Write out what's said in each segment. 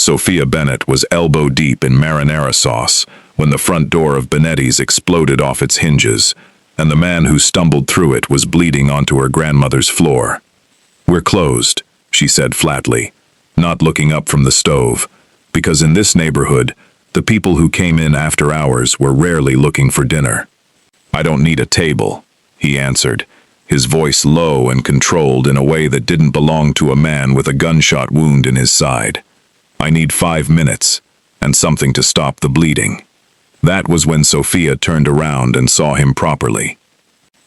Sofia Bennett was elbow-deep in marinara sauce when the front door of Benetti's exploded off its hinges, and the man who stumbled through it was bleeding onto her grandmother's floor. "We're closed," she said flatly, not looking up from the stove, because in this neighborhood, the people who came in after hours were rarely looking for dinner. "I don't need a table," he answered, his voice low and controlled in a way that didn't belong to a man with a gunshot wound in his side. "I need 5 minutes, and something to stop the bleeding." That was when Sofia turned around and saw him properly.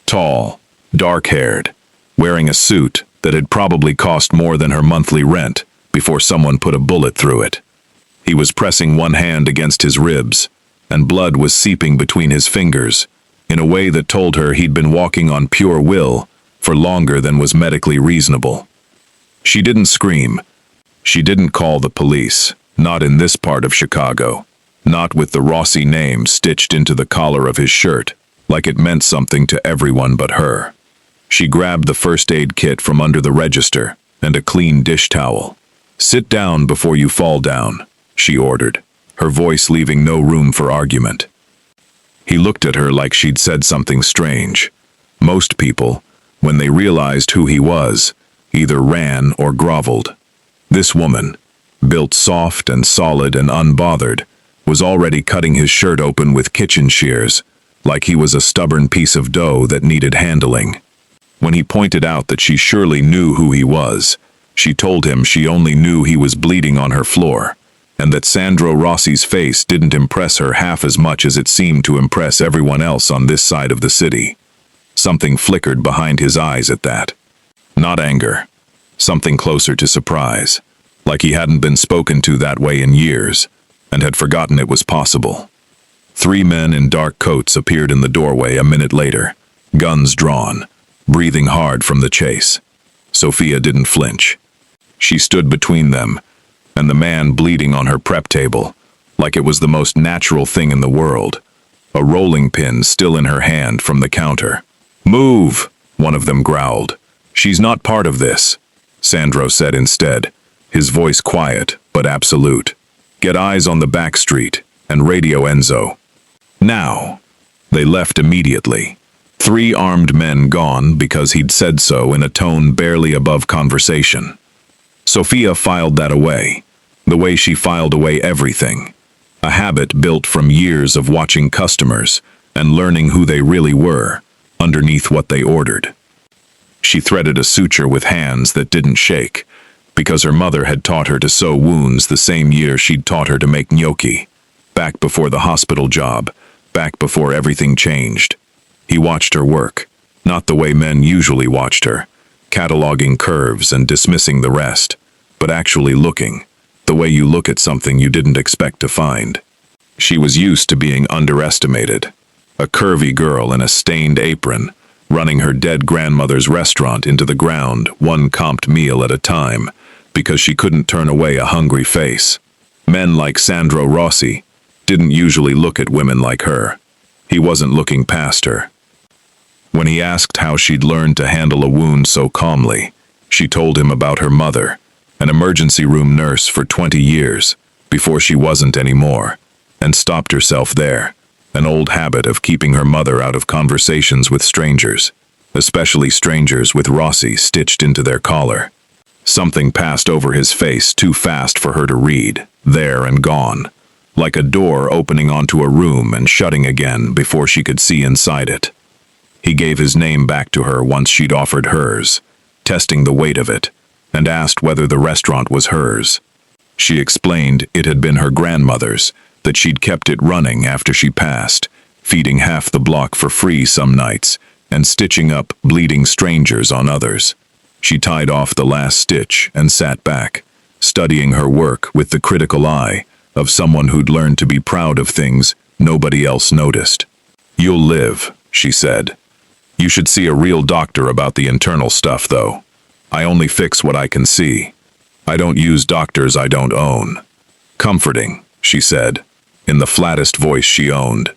Tall, dark-haired, wearing a suit that had probably cost more than her monthly rent before someone put a bullet through it. He was pressing one hand against his ribs, and blood was seeping between his fingers, in a way that told her he'd been walking on pure will for longer than was medically reasonable. She didn't scream. She didn't call the police, not in this part of Chicago, not with the Rossi name stitched into the collar of his shirt, like it meant something to everyone but her. She grabbed the first aid kit from under the register and a clean dish towel. "Sit down before you fall down," she ordered, her voice leaving no room for argument. He looked at her like she'd said something strange. Most people, when they realized who he was, either ran or groveled. This woman, built soft and solid and unbothered, was already cutting his shirt open with kitchen shears, like he was a stubborn piece of dough that needed handling. When he pointed out that she surely knew who he was, she told him she only knew he was bleeding on her floor, and that Sandro Rossi's face didn't impress her half as much as it seemed to impress everyone else on this side of the city. Something flickered behind his eyes at that. Not anger. Something closer to surprise, like he hadn't been spoken to that way in years, and had forgotten it was possible. 3 men in dark coats appeared in the doorway a minute later, guns drawn, breathing hard from the chase. Sofia didn't flinch. She stood between them, and the man bleeding on her prep table, like it was the most natural thing in the world, a rolling pin still in her hand from the counter. "Move," one of them growled. "She's not part of this," Sandro said instead, his voice quiet but absolute. "Get eyes on the back street and radio Enzo. Now." They left immediately. 3 armed men gone because he'd said so in a tone barely above conversation. Sofia filed that away, the way she filed away everything. A habit built from years of watching customers and learning who they really were underneath what they ordered. She threaded a suture with hands that didn't shake, because her mother had taught her to sew wounds the same year she'd taught her to make gnocchi, back before the hospital job, back before everything changed. He watched her work, not the way men usually watched her, cataloging curves and dismissing the rest, but actually looking, the way you look at something you didn't expect to find. She was used to being underestimated, a curvy girl in a stained apron, running her dead grandmother's restaurant into the ground 1 comped meal at a time, because she couldn't turn away a hungry face. Men like Sandro Rossi didn't usually look at women like her. He wasn't looking past her. When he asked how she'd learned to handle a wound so calmly, she told him about her mother, an emergency room nurse for 20 years, before she wasn't anymore, and stopped herself there, an old habit of keeping her mother out of conversations with strangers, especially strangers with Rossi stitched into their collar. Something passed over his face too fast for her to read, there and gone, like a door opening onto a room and shutting again before she could see inside it. He gave his name back to her once she'd offered hers, testing the weight of it, and asked whether the restaurant was hers. She explained it had been her grandmother's, that she'd kept it running after she passed, feeding half the block for free some nights, and stitching up bleeding strangers on others. She tied off the last stitch and sat back, studying her work with the critical eye of someone who'd learned to be proud of things nobody else noticed. "You'll live," she said. "You should see a real doctor about the internal stuff, though. I only fix what I can see. I don't use doctors I don't own." "Comforting," she said, in the flattest voice she owned.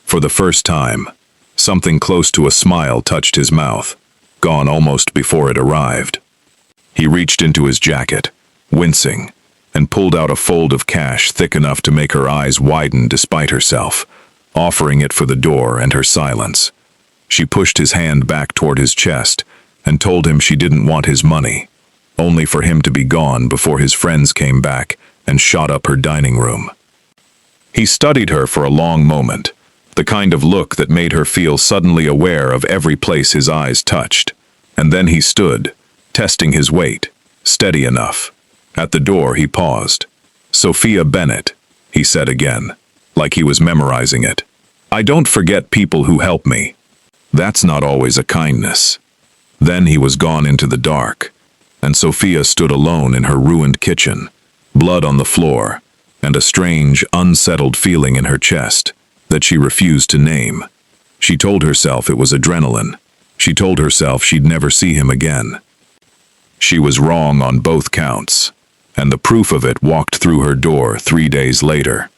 For the first time, something close to a smile touched his mouth, gone almost before it arrived. He reached into his jacket, wincing, and pulled out a fold of cash thick enough to make her eyes widen despite herself, offering it for the door and her silence. She pushed his hand back toward his chest and told him she didn't want his money, only for him to be gone before his friends came back and shot up her dining room. He studied her for a long moment, the kind of look that made her feel suddenly aware of every place his eyes touched, and then he stood, testing his weight, steady enough. At the door he paused. "Sofia Bennett," he said again, like he was memorizing it. "I don't forget people who help me. That's not always a kindness." Then he was gone into the dark, and Sofia stood alone in her ruined kitchen, blood on the floor, and a strange, unsettled feeling in her chest that she refused to name. She told herself it was adrenaline. She told herself she'd never see him again. She was wrong on both counts, and the proof of it walked through her door 3 days later,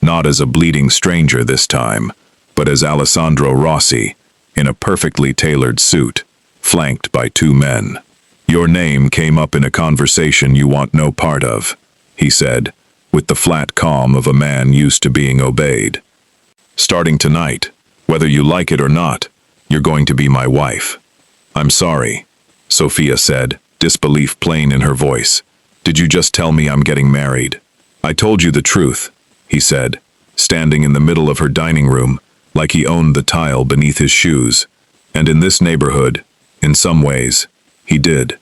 not as a bleeding stranger this time, but as Alessandro Rossi, in a perfectly tailored suit, flanked by 2 men. "Your name came up in a conversation you want no part of," he said, with the flat calm of a man used to being obeyed. "Starting tonight, whether you like it or not, you're going to be my wife." "I'm sorry," Sofia said, disbelief plain in her voice. "Did you just tell me I'm getting married?" "I told you the truth," he said, standing in the middle of her dining room, like he owned the tile beneath his shoes. And in this neighborhood, in some ways, he did.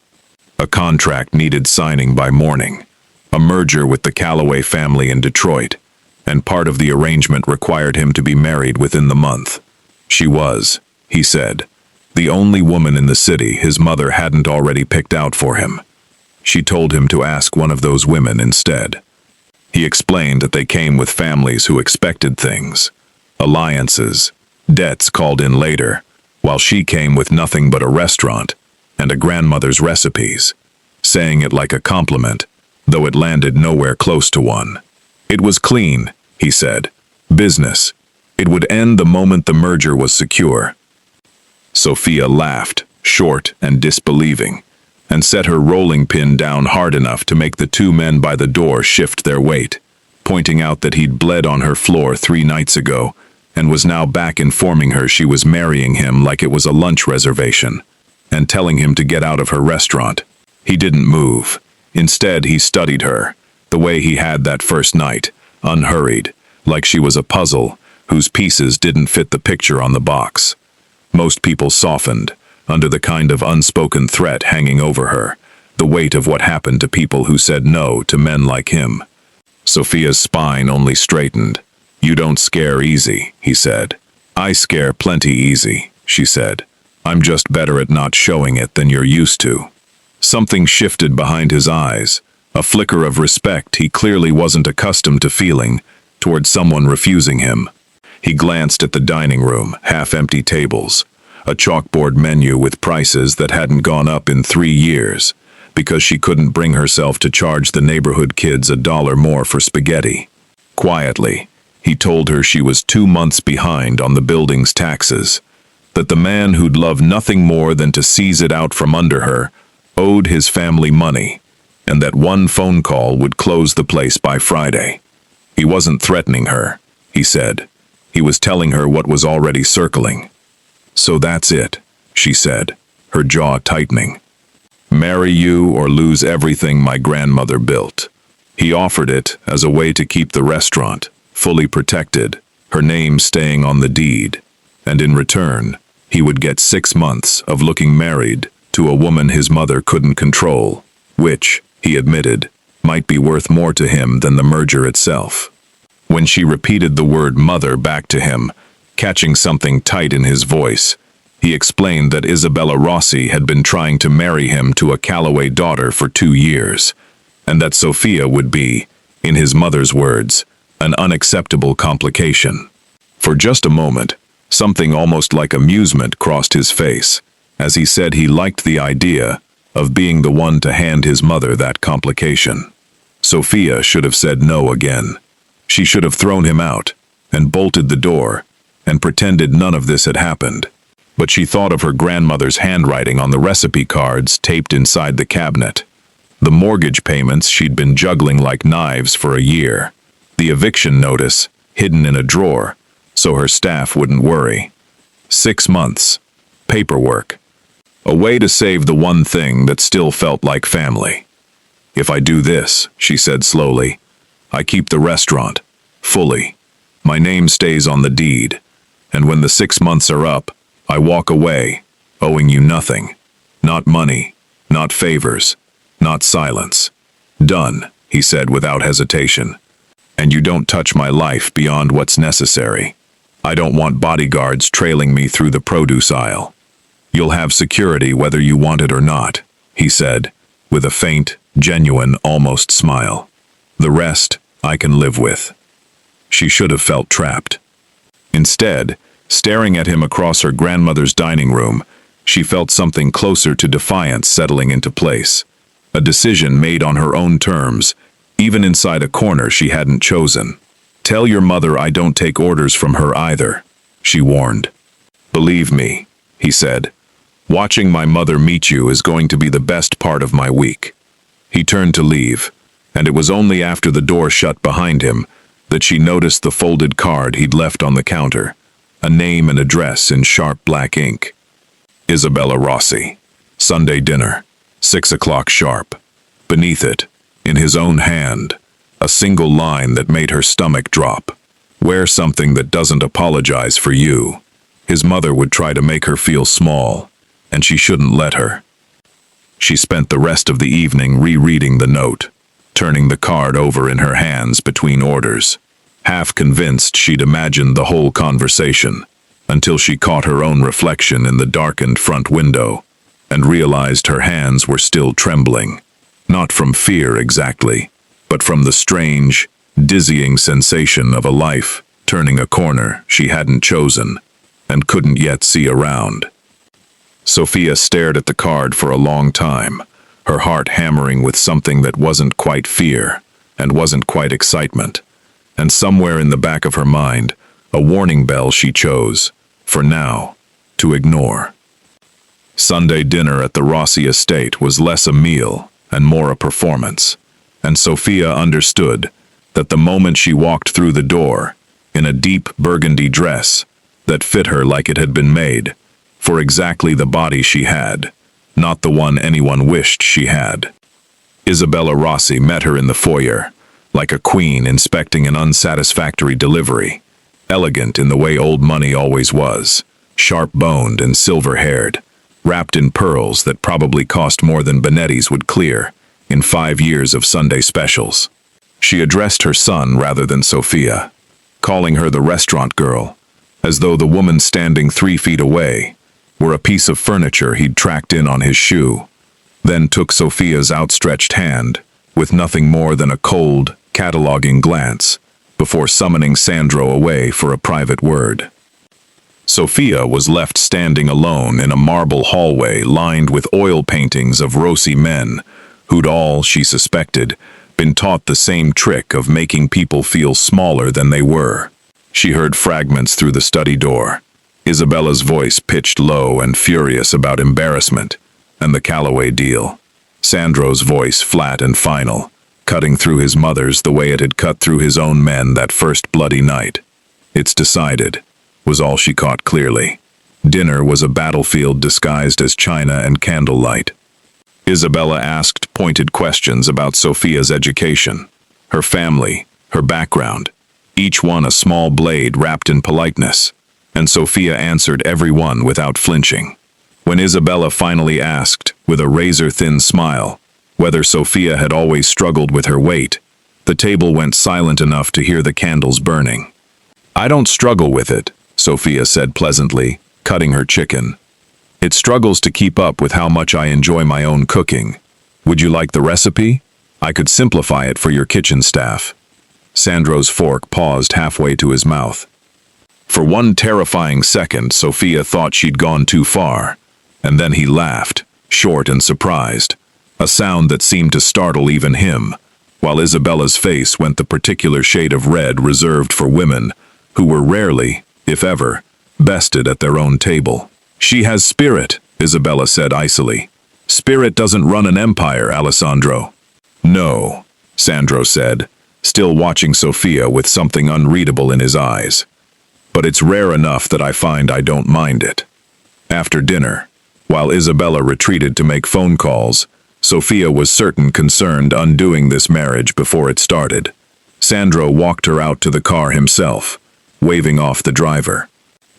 A contract needed signing by morning, a merger with the Calloway family in Detroit, and part of the arrangement required him to be married within the month. She was, he said, the only woman in the city his mother hadn't already picked out for him. She told him to ask one of those women instead. He explained that they came with families who expected things, alliances, debts called in later, while she came with nothing but a restaurant and a grandmother's recipes, saying it like a compliment, though it landed nowhere close to one. It was clean, he said. Business. It would end the moment the merger was secure. Sofia laughed, short and disbelieving, and set her rolling pin down hard enough to make the 2 men by the door shift their weight, pointing out that he'd bled on her floor 3 nights ago and was now back informing her she was marrying him like it was a lunch reservation, and telling him to get out of her restaurant. He didn't move. Instead, he studied her, the way he had that first night, unhurried, like she was a puzzle whose pieces didn't fit the picture on the box. Most people softened under the kind of unspoken threat hanging over her, the weight of what happened to people who said no to men like him. Sofia's spine only straightened. "You don't scare easy," he said. "I scare plenty easy," she said. "I'm just better at not showing it than you're used to." Something shifted behind his eyes, a flicker of respect he clearly wasn't accustomed to feeling toward someone refusing him. He glanced at the dining room, half-empty tables, a chalkboard menu with prices that hadn't gone up in 3 years, because she couldn't bring herself to charge the neighborhood kids $1 more for spaghetti. Quietly, he told her she was 2 months behind on the building's taxes, that the man who'd love nothing more than to seize it out from under her owed his family money, and that one phone call would close the place by Friday. He wasn't threatening her, he said. He was telling her what was already circling. "So that's it," she said, her jaw tightening. "Marry you or lose everything my grandmother built." He offered it as a way to keep the restaurant fully protected, her name staying on the deed, and in return, he would get 6 months of looking married to a woman his mother couldn't control, which, he admitted, might be worth more to him than the merger itself. When she repeated the word mother back to him, catching something tight in his voice, he explained that Isabella Rossi had been trying to marry him to a Calloway daughter for 2 years, and that Sofia would be, in his mother's words, an unacceptable complication. For just a moment, something almost like amusement crossed his face, as he said he liked the idea of being the one to hand his mother that complication. Sofia should have said no again. She should have thrown him out and bolted the door and pretended none of this had happened. But she thought of her grandmother's handwriting on the recipe cards taped inside the cabinet. The mortgage payments she'd been juggling like knives for a year. The eviction notice, hidden in a drawer, so her staff wouldn't worry. 6 months. Paperwork. A way to save the one thing that still felt like family. If I do this, she said slowly, I keep the restaurant. Fully. My name stays on the deed. And when the 6 months are up, I walk away, owing you nothing. Not money, not favors, not silence. Done, he said without hesitation. And you don't touch my life beyond what's necessary. I don't want bodyguards trailing me through the produce aisle. You'll have security whether you want it or not, he said, with a faint, genuine, almost smile. The rest I can live with. She should have felt trapped. Instead, staring at him across her grandmother's dining room, she felt something closer to defiance settling into place. A decision made on her own terms, even inside a corner she hadn't chosen. Tell your mother I don't take orders from her either, she warned. Believe me, he said. Watching my mother meet you is going to be the best part of my week. He turned to leave, and it was only after the door shut behind him that she noticed the folded card he'd left on the counter, a name and address in sharp black ink. Isabella Rossi. Sunday dinner. 6 o'clock sharp. Beneath it, in his own hand, a single line that made her stomach drop. Wear something that doesn't apologize for you. His mother would try to make her feel small, and she shouldn't let her. She spent the rest of the evening rereading the note, turning the card over in her hands between orders, half convinced she'd imagined the whole conversation, until she caught her own reflection in the darkened front window, and realized her hands were still trembling, not from fear exactly, but from the strange, dizzying sensation of a life turning a corner she hadn't chosen, and couldn't yet see around. Sofia stared at the card for a long time, her heart hammering with something that wasn't quite fear, and wasn't quite excitement, and somewhere in the back of her mind, a warning bell she chose, for now, to ignore. Sunday dinner at the Rossi estate was less a meal and more a performance, and Sofia understood that the moment she walked through the door, in a deep burgundy dress that fit her like it had been made, for exactly the body she had, not the one anyone wished she had. Isabella Rossi met her in the foyer, like a queen inspecting an unsatisfactory delivery, elegant in the way old money always was, sharp-boned and silver-haired, wrapped in pearls that probably cost more than Benetti's would clear in 5 years of Sunday specials. She addressed her son rather than Sofia, calling her the restaurant girl, as though the woman standing 3 feet away were a piece of furniture he'd tracked in on his shoe, then took Sofia's outstretched hand, with nothing more than a cold, cataloging glance, before summoning Sandro away for a private word. Sofia was left standing alone in a marble hallway lined with oil paintings of Rossi men, who'd all, she suspected, been taught the same trick of making people feel smaller than they were. She heard fragments through the study door, Isabella's voice pitched low and furious about embarrassment and the Callaway deal, Sandro's voice flat and final, cutting through his mother's the way it had cut through his own men that first bloody night. It's decided, was all she caught clearly. Dinner was a battlefield disguised as china and candlelight. Isabella asked pointed questions about Sofia's education, her family, her background, each one a small blade wrapped in politeness, and Sofia answered every one without flinching. When Isabella finally asked, with a razor-thin smile, whether Sofia had always struggled with her weight, the table went silent enough to hear the candles burning. I don't struggle with it, Sofia said pleasantly, cutting her chicken. It struggles to keep up with how much I enjoy my own cooking. Would you like the recipe? I could simplify it for your kitchen staff. Sandro's fork paused halfway to his mouth. For one terrifying second, Sofia thought she'd gone too far, and then he laughed, short and surprised, a sound that seemed to startle even him, while Isabella's face went the particular shade of red reserved for women who were rarely, if ever, bested at their own table. She has spirit, Isabella said icily. Spirit doesn't run an empire, Alessandro. No, Sandro said, still watching Sofia with something unreadable in his eyes. But it's rare enough that I find I don't mind it. After dinner, while Isabella retreated to make phone calls, Sofia was concerned undoing this marriage before it started. Sandro walked her out to the car himself, waving off the driver.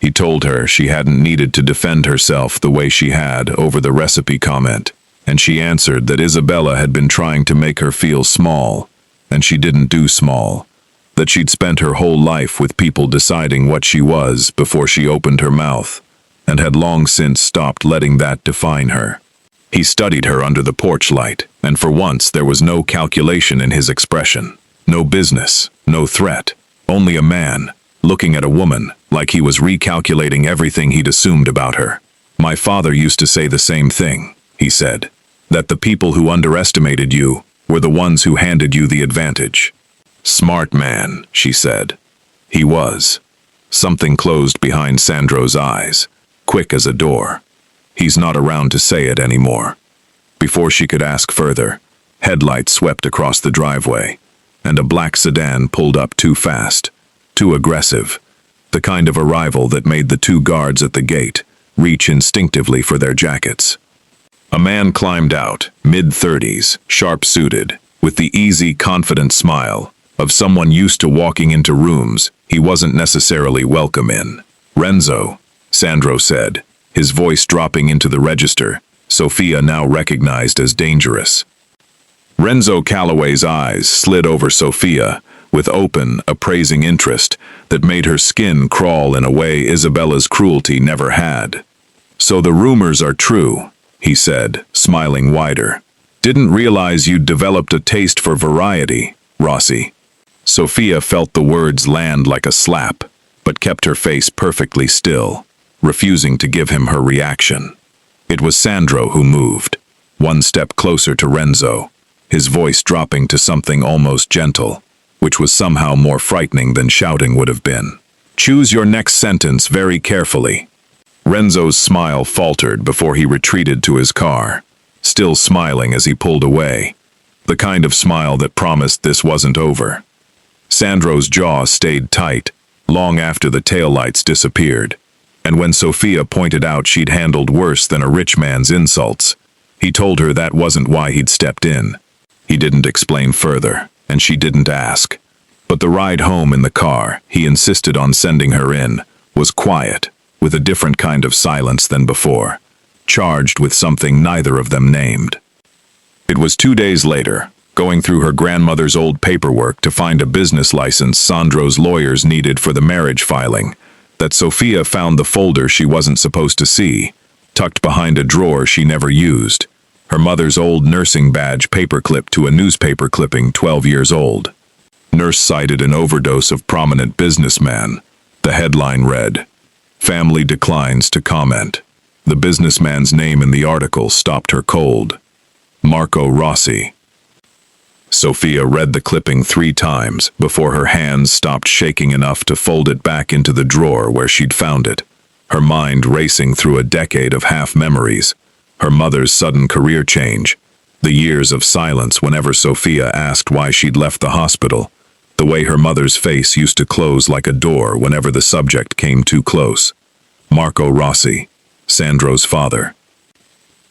He told her she hadn't needed to defend herself the way she had over the recipe comment, and she answered that Isabella had been trying to make her feel small, and she didn't do small, that she'd spent her whole life with people deciding what she was before she opened her mouth, and had long since stopped letting that define her. He studied her under the porch light, and for once there was no calculation in his expression. No business, no threat, only a man, looking at a woman like he was recalculating everything he'd assumed about her. My father used to say the same thing, he said, that the people who underestimated you were the ones who handed you the advantage. Smart man, she said. He was. Something closed behind Sandro's eyes, quick as a door. He's not around to say it anymore. Before she could ask further, headlights swept across the driveway, and a black sedan pulled up too fast, too aggressive, the kind of arrival that made the two guards at the gate reach instinctively for their jackets. A man climbed out, mid-30s, sharp-suited, with the easy, confident smile of someone used to walking into rooms he wasn't necessarily welcome in. Renzo, Sandro said, his voice dropping into the register, Sofia now recognized as dangerous. Renzo Calloway's eyes slid over Sofia with open, appraising interest that made her skin crawl in a way Isabella's cruelty never had. So the rumors are true, he said, smiling wider. Didn't realize you'd developed a taste for variety, Rossi. Sofia felt the words land like a slap, but kept her face perfectly still, refusing to give him her reaction. It was Sandro who moved, one step closer to Renzo, his voice dropping to something almost gentle, which was somehow more frightening than shouting would have been. Choose your next sentence very carefully. Renzo's smile faltered before he retreated to his car, still smiling as he pulled away, the kind of smile that promised this wasn't over. Sandro's jaw stayed tight long after the taillights disappeared, and when Sofia pointed out she'd handled worse than a rich man's insults, he told her that wasn't why he'd stepped in. He didn't explain further, and she didn't ask. But the ride home in the car he insisted on sending her in was quiet, with a different kind of silence than before, charged with something neither of them named. It was 2 days later, going through her grandmother's old paperwork to find a business license Sandro's lawyers needed for the marriage filing, that Sofia found the folder she wasn't supposed to see, tucked behind a drawer she never used, her mother's old nursing badge paperclip to a newspaper clipping 12 years old. Nurse cited an overdose of prominent businessman. The headline read, "Family declines to comment." The businessman's name in the article stopped her cold. Marco Rossi. Sofia read the clipping 3 times before her hands stopped shaking enough to fold it back into the drawer where she'd found it, her mind racing through a decade of half-memories, her mother's sudden career change, the years of silence whenever Sofia asked why she'd left the hospital, the way her mother's face used to close like a door whenever the subject came too close. Marco Rossi, Sandro's father.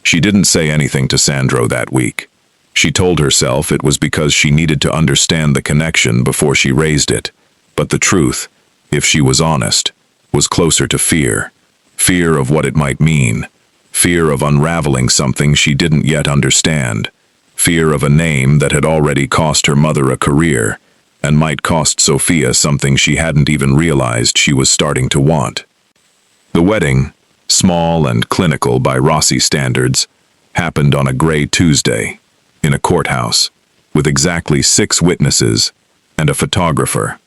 She didn't say anything to Sandro that week. She told herself it was because she needed to understand the connection before she raised it. But the truth, if she was honest, was closer to fear. Fear of what it might mean. Fear of unraveling something she didn't yet understand. Fear of a name that had already cost her mother a career, and might cost Sofia something she hadn't even realized she was starting to want. The wedding, small and clinical by Rossi standards, happened on a gray Tuesday, in a courthouse, with exactly 6 witnesses and a photographer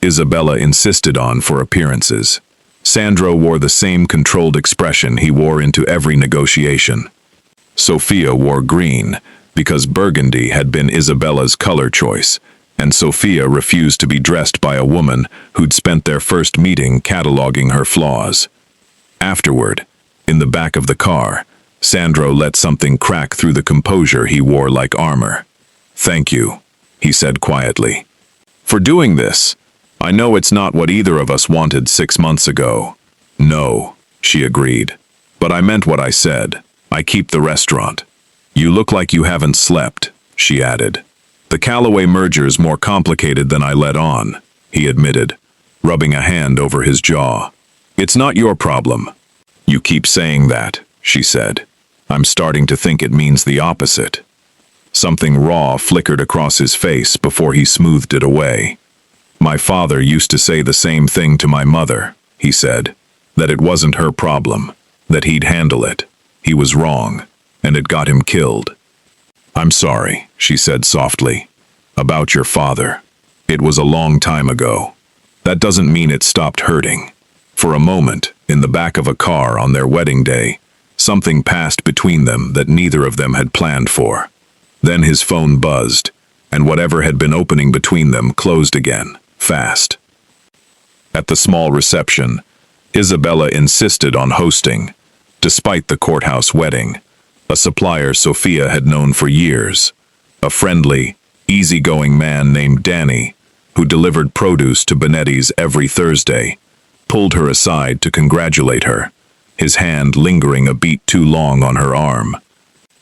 Isabella insisted on for appearances. Sandro wore the same controlled expression he wore into every negotiation. Sofia wore green, because burgundy had been Isabella's color choice, and Sofia refused to be dressed by a woman who'd spent their first meeting cataloging her flaws. Afterward, in the back of the car, Sandro let something crack through the composure he wore like armor. "Thank you," he said quietly, "for doing this. I know it's not what either of us wanted 6 months ago." "No," she agreed. "But I meant what I said. I keep the restaurant." "You look like you haven't slept," she added. "The Callaway merger's more complicated than I let on," he admitted, rubbing a hand over his jaw. "It's not your problem." "You keep saying that," she said. "I'm starting to think it means the opposite." Something raw flickered across his face before he smoothed it away. "My father used to say the same thing to my mother," he said, "that it wasn't her problem, that he'd handle it. He was wrong, and it got him killed." "I'm sorry," she said softly, "about your father. It was a long time ago. That doesn't mean it stopped hurting." For a moment, in the back of a car on their wedding day, something passed between them that neither of them had planned for. Then his phone buzzed, and whatever had been opening between them closed again, fast. At the small reception, Isabella insisted on hosting, despite the courthouse wedding, a supplier Sofia had known for years, a friendly, easygoing man named Danny, who delivered produce to Bennetti's every Thursday, pulled her aside to congratulate her, his hand lingering a beat too long on her arm.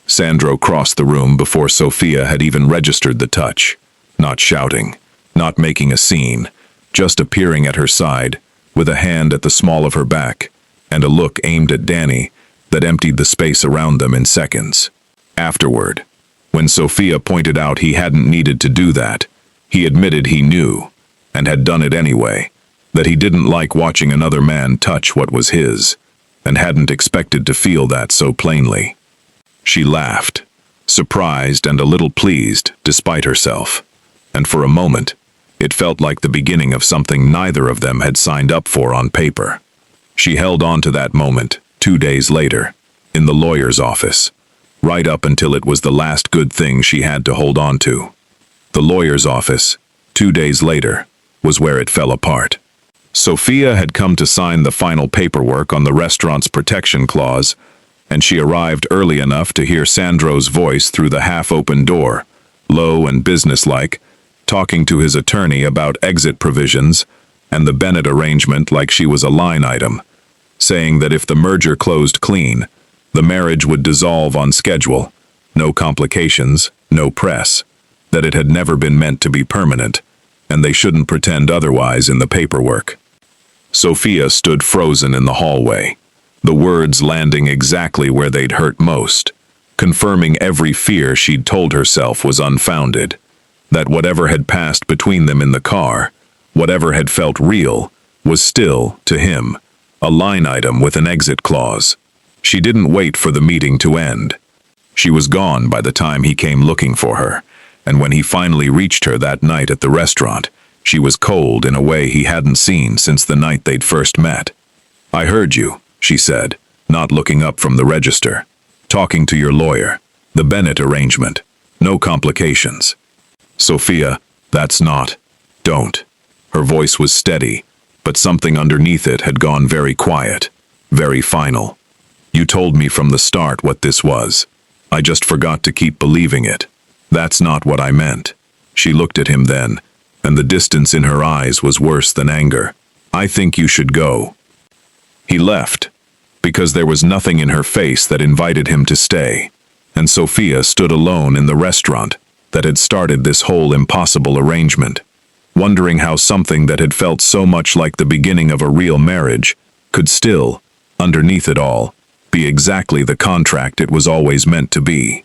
Sandro crossed the room before Sofia had even registered the touch, not shouting, not making a scene, just appearing at her side, with a hand at the small of her back, and a look aimed at Danny that emptied the space around them in seconds. Afterward, when Sofia pointed out he hadn't needed to do that, he admitted he knew, and had done it anyway, that he didn't like watching another man touch what was his, and hadn't expected to feel that so plainly. She laughed, surprised and a little pleased despite herself, and for a moment, it felt like the beginning of something neither of them had signed up for on paper. She held on to that moment 2 days later, in the lawyer's office, right up until it was the last good thing she had to hold on to. The lawyer's office, 2 days later, was where it fell apart. Sofia had come to sign the final paperwork on the restaurant's protection clause, and she arrived early enough to hear Sandro's voice through the half-open door, low and businesslike, talking to his attorney about exit provisions and the Bennett arrangement like she was a line item, saying that if the merger closed clean, the marriage would dissolve on schedule, no complications, no press, that it had never been meant to be permanent, and they shouldn't pretend otherwise in the paperwork. Sofia stood frozen in the hallway, the words landing exactly where they'd hurt most, confirming every fear she'd told herself was unfounded, that whatever had passed between them in the car, whatever had felt real, was still, to him, a line item with an exit clause. She didn't wait for the meeting to end. She was gone by the time he came looking for her, and when he finally reached her that night at the restaurant, she was cold in a way he hadn't seen since the night they'd first met. "I heard you," she said, not looking up from the register. "Talking to your lawyer. The Bennett arrangement. No complications." "Sofia, that's not. Don't." Her voice was steady, but something underneath it had gone very quiet, very final. "You told me from the start what this was. I just forgot to keep believing it. That's not what I meant." She looked at him then, and the distance in her eyes was worse than anger. "I think you should go." He left, because there was nothing in her face that invited him to stay, and Sofia stood alone in the restaurant that had started this whole impossible arrangement, wondering how something that had felt so much like the beginning of a real marriage could still, underneath it all, be exactly the contract it was always meant to be.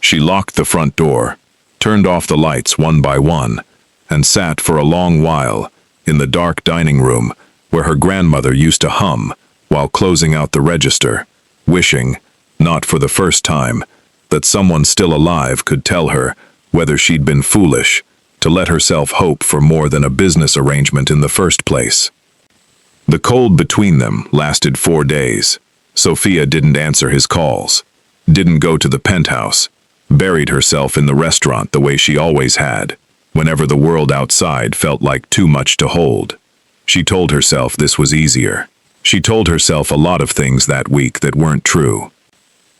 She locked the front door, turned off the lights one by one, and sat for a long while in the dark dining room where her grandmother used to hum while closing out the register, wishing, not for the first time, that someone still alive could tell her whether she'd been foolish to let herself hope for more than a business arrangement in the first place. The cold between them lasted 4 days. Sofia didn't answer his calls, didn't go to the penthouse, buried herself in the restaurant the way she always had, whenever the world outside felt like too much to hold. She told herself this was easier. She told herself a lot of things that week that weren't true.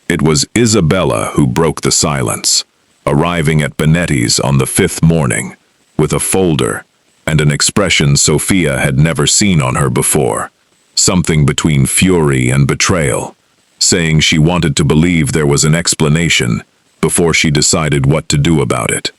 It was Isabella who broke the silence, arriving at Bennetti's on the 5th morning, with a folder and an expression Sofia had never seen on her before, something between fury and betrayal, saying she wanted to believe there was an explanation before she decided what to do about it.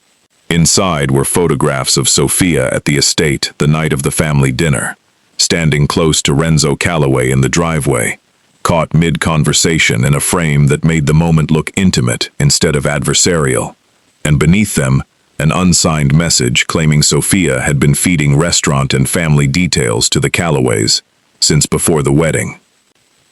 Inside were photographs of Sofia at the estate the night of the family dinner, standing close to Renzo Calloway in the driveway, caught mid-conversation in a frame that made the moment look intimate instead of adversarial, and beneath them, an unsigned message claiming Sofia had been feeding restaurant and family details to the Calloways since before the wedding.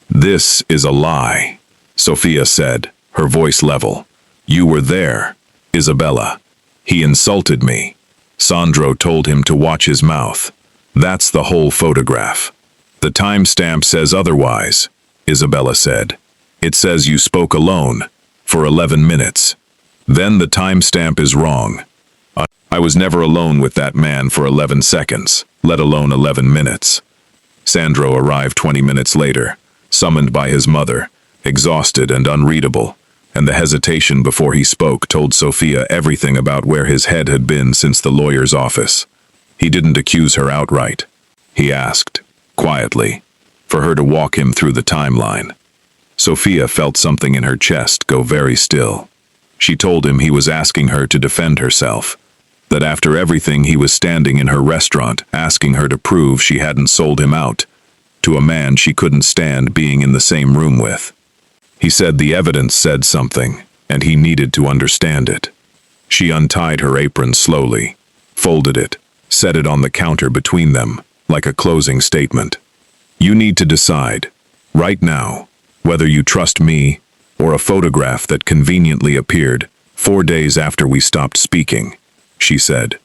"This is a lie," Sofia said, her voice level. "You were there, Isabella. He insulted me. Sandro told him to watch his mouth. That's the whole photograph. The timestamp says otherwise," Isabella said. "It says you spoke alone for 11 minutes. Then the timestamp is wrong. I was never alone with that man for 11 seconds, let alone 11 minutes. Sandro arrived 20 minutes later, summoned by his mother, exhausted and unreadable, and the hesitation before he spoke told Sofia everything about where his head had been since the lawyer's office. He didn't accuse her outright. He asked, quietly, for her to walk him through the timeline. Sofia felt something in her chest go very still. She told him he was asking her to defend herself, that after everything he was standing in her restaurant asking her to prove she hadn't sold him out to a man she couldn't stand being in the same room with. He said the evidence said something, and he needed to understand it. She untied her apron slowly, folded it, set it on the counter between them, like a closing statement. "You need to decide, right now, whether you trust me or a photograph that conveniently appeared 4 days after we stopped speaking," she said.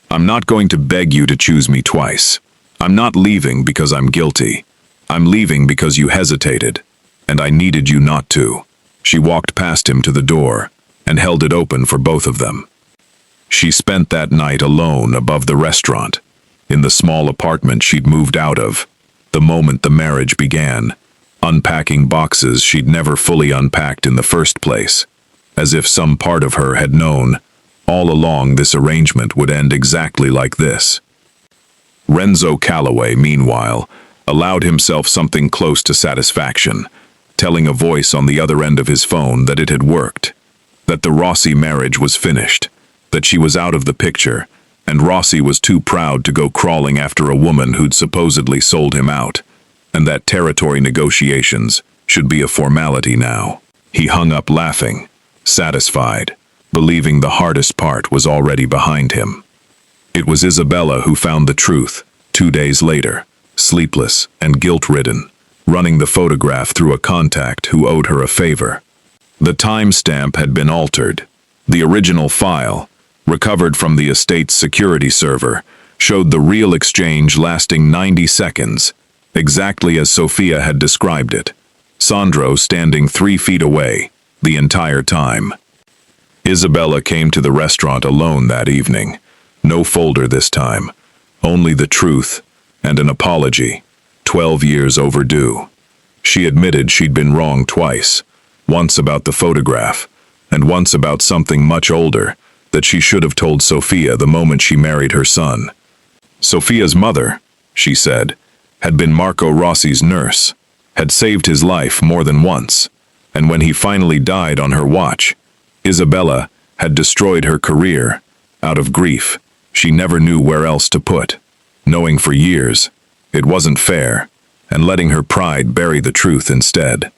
"I'm not going to beg you to choose me twice. I'm not leaving because I'm guilty. I'm leaving because you hesitated, and I needed you not to." She walked past him to the door and held it open for both of them. She spent that night alone above the restaurant, in the small apartment she'd moved out of, the moment the marriage began, unpacking boxes she'd never fully unpacked in the first place, as if some part of her had known all along this arrangement would end exactly like this. Renzo Calloway, meanwhile, allowed himself something close to satisfaction, telling a voice on the other end of his phone that it had worked, that the Rossi marriage was finished, that she was out of the picture, and Rossi was too proud to go crawling after a woman who'd supposedly sold him out, and that territory negotiations should be a formality now. He hung up laughing, satisfied, believing the hardest part was already behind him. It was Isabella who found the truth 2 days later, sleepless and guilt-ridden, running the photograph through a contact who owed her a favor. The timestamp had been altered. The original file, recovered from the estate's security server, showed the real exchange lasting 90 seconds, exactly as Sofia had described it. Sandro standing 3 feet away the entire time. Isabella came to the restaurant alone that evening. No folder this time, only the truth and an apology, 12 years overdue. She admitted she'd been wrong twice, once about the photograph, and once about something much older that she should have told Sofia the moment she married her son. Sofia's mother, she said, had been Marco Rossi's nurse, had saved his life more than once, and when he finally died on her watch, Isabella had destroyed her career. Out of grief, she never knew where else to put, knowing for years it wasn't fair, and letting her pride bury the truth instead.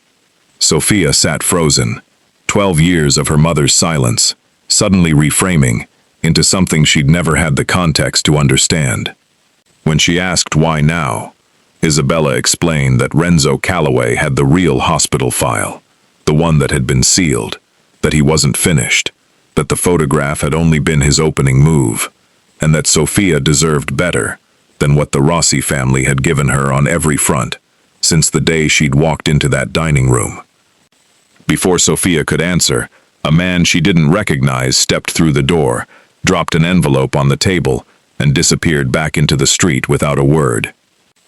Sofia sat frozen, 12 years of her mother's silence, suddenly reframing into something she'd never had the context to understand. When she asked why now, Isabella explained that Renzo Calloway had the real hospital file, the one that had been sealed, that he wasn't finished, that the photograph had only been his opening move, and that Sofia deserved better than what the Rossi family had given her on every front since the day she'd walked into that dining room. Before Sofia could answer, a man she didn't recognize stepped through the door, dropped an envelope on the table, and disappeared back into the street without a word.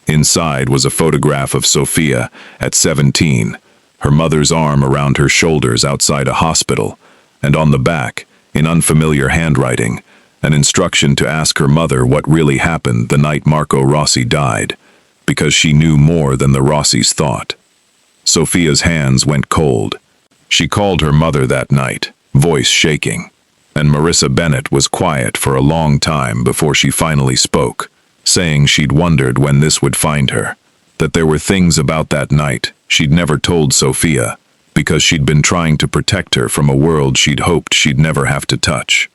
Inside was a photograph of Sofia at 17, her mother's arm around her shoulders outside a hospital, and on the back, in unfamiliar handwriting, an instruction to ask her mother what really happened the night Marco Rossi died, because she knew more than the Rossis thought. Sofia's hands went cold. She called her mother that night, voice shaking, and Sofia Bennett was quiet for a long time before she finally spoke, saying she'd wondered when this would find her, that there were things about that night she'd never told Sofia, because she'd been trying to protect her from a world she'd hoped she'd never have to touch.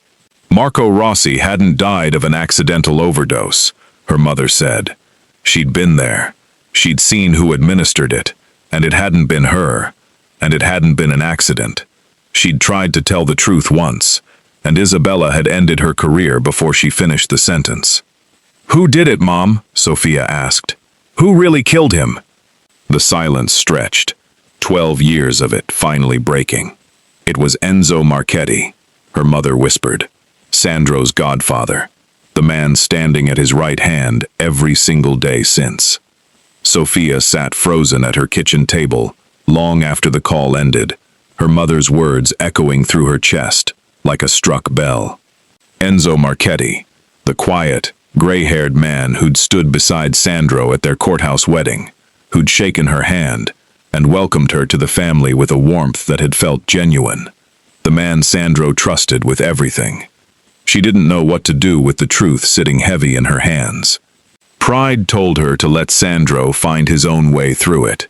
Marco Rossi hadn't died of an accidental overdose, her mother said. She'd been there. She'd seen who administered it, and it hadn't been her, and it hadn't been an accident. She'd tried to tell the truth once, and Isabella had ended her career before she finished the sentence. "Who did it, Mom?" Sofia asked. "Who really killed him?" The silence stretched, 12 years of it finally breaking. "It was Enzo Marchetti," her mother whispered. "Sandro's godfather, the man standing at his right hand every single day since." Sofia sat frozen at her kitchen table, long after the call ended, her mother's words echoing through her chest like a struck bell. Enzo Marchetti, the quiet, gray-haired man who'd stood beside Sandro at their courthouse wedding, who'd shaken her hand and welcomed her to the family with a warmth that had felt genuine. The man Sandro trusted with everything. She didn't know what to do with the truth sitting heavy in her hands. Pride told her to let Sandro find his own way through it,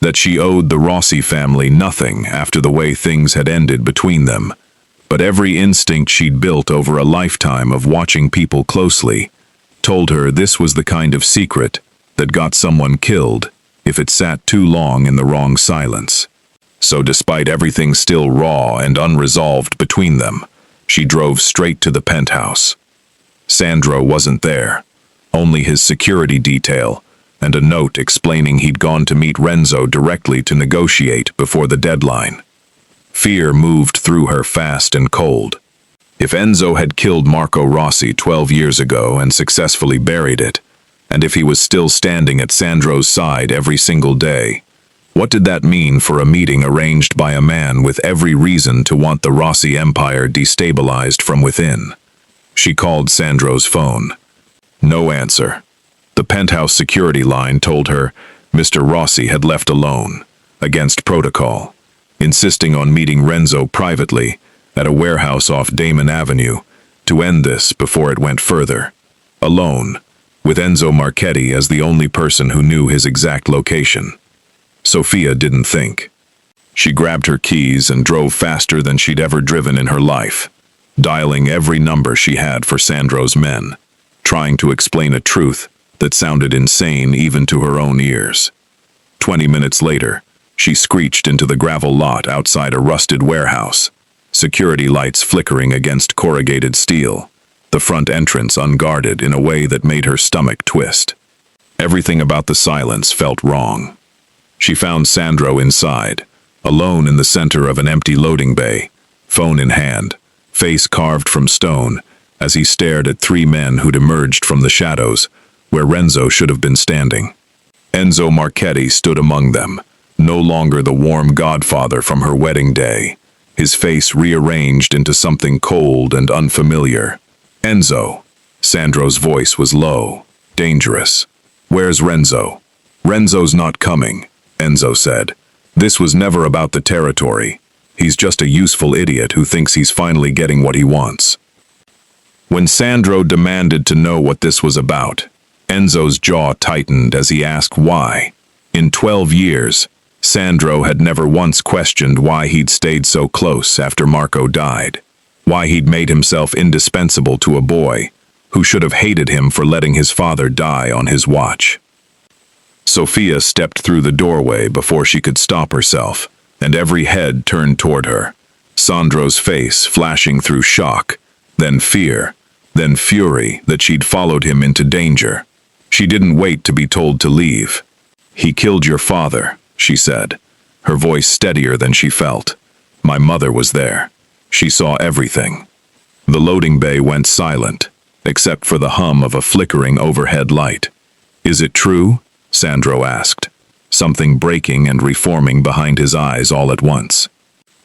that she owed the Rossi family nothing after the way things had ended between them, but every instinct she'd built over a lifetime of watching people closely told her this was the kind of secret that got someone killed if it sat too long in the wrong silence. So despite everything still raw and unresolved between them, she drove straight to the penthouse. Sandro wasn't there, only his security detail and a note explaining he'd gone to meet Renzo directly to negotiate before the deadline. Fear moved through her fast and cold. If Enzo had killed Marco Rossi 12 years ago and successfully buried it, and if he was still standing at Sandro's side every single day, what did that mean for a meeting arranged by a man with every reason to want the Rossi empire destabilized from within? She called Sandro's phone. No answer. The penthouse security line told her Mr. Rossi had left alone, against protocol, insisting on meeting Renzo privately at a warehouse off Damon Avenue to end this before it went further. Alone, with Enzo Marchetti as the only person who knew his exact location. Sofia didn't think. She grabbed her keys and drove faster than she'd ever driven in her life, dialing every number she had for Sandro's men, trying to explain a truth that sounded insane even to her own ears. 20 minutes later, she screeched into the gravel lot outside a rusted warehouse, security lights flickering against corrugated steel, the front entrance unguarded in a way that made her stomach twist. Everything about the silence felt wrong. She found Sandro inside, alone in the center of an empty loading bay, phone in hand, face carved from stone, as he stared at 3 men who'd emerged from the shadows, where Renzo should have been standing. Enzo Marchetti stood among them, no longer the warm godfather from her wedding day, his face rearranged into something cold and unfamiliar. "Enzo." Sandro's voice was low, dangerous. "Where's Renzo?" "Renzo's not coming," Enzo said. "This was never about the territory. He's just a useful idiot who thinks he's finally getting what he wants." When Sandro demanded to know what this was about, Enzo's jaw tightened as he asked why. In 12 years, Sandro had never once questioned why he'd stayed so close after Marco died, why he'd made himself indispensable to a boy who should have hated him for letting his father die on his watch. Sofia stepped through the doorway before she could stop herself, and every head turned toward her. Sandro's face flashing through shock, then fear, then fury that she'd followed him into danger. She didn't wait to be told to leave. "He killed your father," she said, her voice steadier than she felt. "My mother was there. She saw everything." The loading bay went silent, except for the hum of a flickering overhead light. "Is it true?" Sandro asked. something breaking and reforming behind his eyes all at once.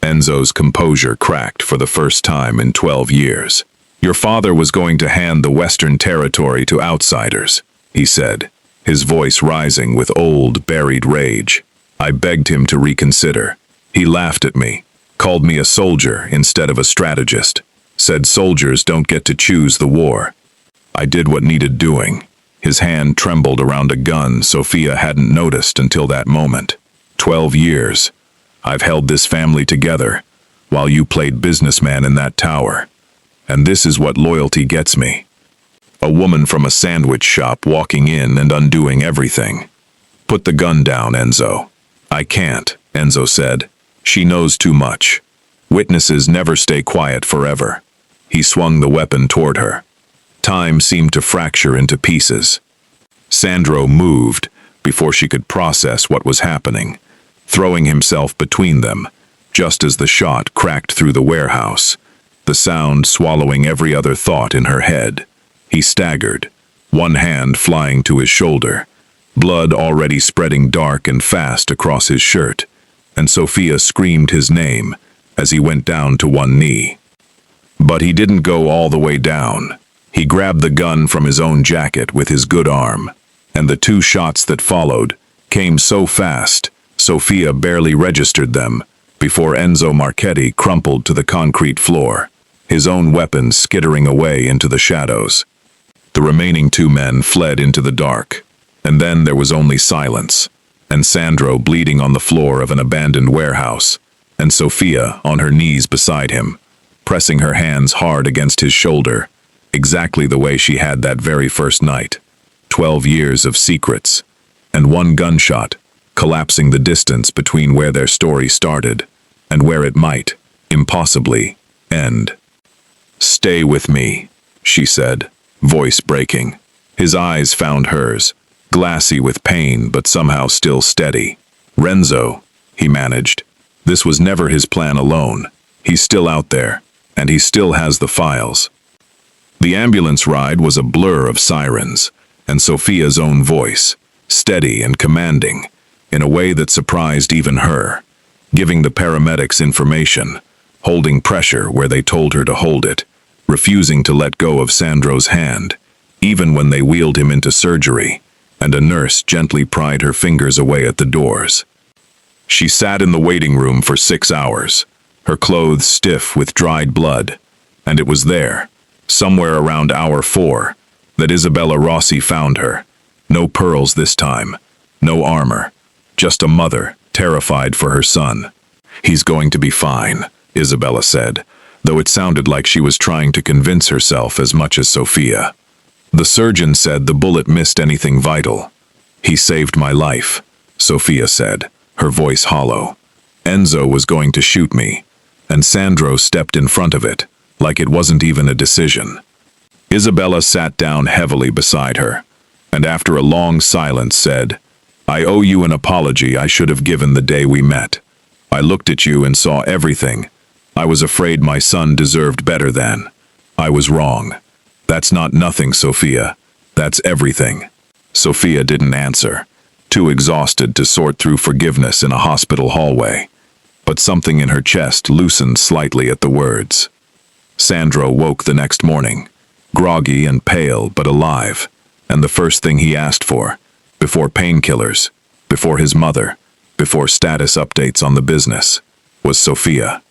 Enzo's composure cracked for the first time in 12 years. "Your father was going to hand the Western Territory to outsiders," he said, his voice rising with old, buried rage. "I begged him to reconsider. He laughed at me, called me a soldier instead of a strategist, said soldiers don't get to choose the war. I did what needed doing." His hand trembled around a gun Sofia hadn't noticed until that moment. 12 years. I've held this family together, while you played businessman in that tower. And this is what loyalty gets me. A woman from a sandwich shop walking in and undoing everything. "Put the gun down, Enzo." "I can't," Enzo said. "She knows too much. Witnesses never stay quiet forever." He swung the weapon toward her. Time seemed to fracture into pieces. Sandro moved before she could process what was happening, throwing himself between them, just as the shot cracked through the warehouse, the sound swallowing every other thought in her head. He staggered, one hand flying to his shoulder, blood already spreading dark and fast across his shirt, and Sofia screamed his name as he went down to one knee. But he didn't go all the way down. He grabbed the gun from his own jacket with his good arm, and the two shots that followed came so fast, Sofia barely registered them before Enzo Marchetti crumpled to the concrete floor, his own weapon skittering away into the shadows. The remaining two men fled into the dark, and then there was only silence, and Sandro bleeding on the floor of an abandoned warehouse, and Sofia on her knees beside him, pressing her hands hard against his shoulder, exactly the way she had that very first night. 12 years of secrets, and one gunshot, collapsing the distance between where their story started and where it might, impossibly, end. "Stay with me," she said, voice breaking. His eyes found hers, glassy with pain but somehow still steady. "Renzo," he managed. "This was never his plan alone. He's still out there, and he still has the files." The ambulance ride was a blur of sirens, and Sofia's own voice, steady and commanding, in a way that surprised even her, giving the paramedics information, holding pressure where they told her to hold it, refusing to let go of Sandro's hand, even when they wheeled him into surgery, and a nurse gently pried her fingers away at the doors. She sat in the waiting room for 6 hours, her clothes stiff with dried blood, and it was there, somewhere around hour 4, that Isabella Rossi found her. No pearls this time, no armor, just a mother terrified for her son. "He's going to be fine," Isabella said, though it sounded like she was trying to convince herself as much as Sofia. "The surgeon said the bullet missed anything vital." "He saved my life," Sofia said, her voice hollow. "Enzo was going to shoot me, and Sandro stepped in front of it, like it wasn't even a decision." Isabella sat down heavily beside her, and after a long silence said, "I owe you an apology I should have given the day we met. I looked at you and saw everything. I was afraid my son deserved better than. I was wrong. That's not nothing, Sofia. That's everything." Sofia didn't answer, too exhausted to sort through forgiveness in a hospital hallway. But something in her chest loosened slightly at the words. Sandro woke the next morning, groggy and pale but alive, and the first thing he asked for, before painkillers, before his mother, before status updates on the business, was Sofia.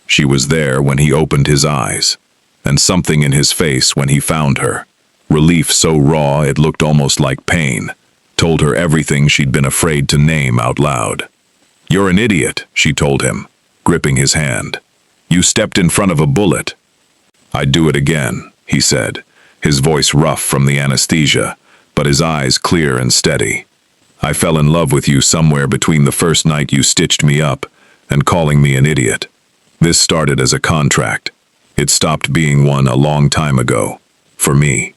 She was there when he opened his eyes, and something in his face when he found her, relief so raw it looked almost like pain, told her everything she'd been afraid to name out loud. "You're an idiot," she told him, gripping his hand. "You stepped in front of a bullet." "I'd do it again," he said, his voice rough from the anesthesia, but his eyes clear and steady. "I fell in love with you somewhere between the first night you stitched me up and calling me an idiot. This started as a contract. It stopped being one a long time ago, for me."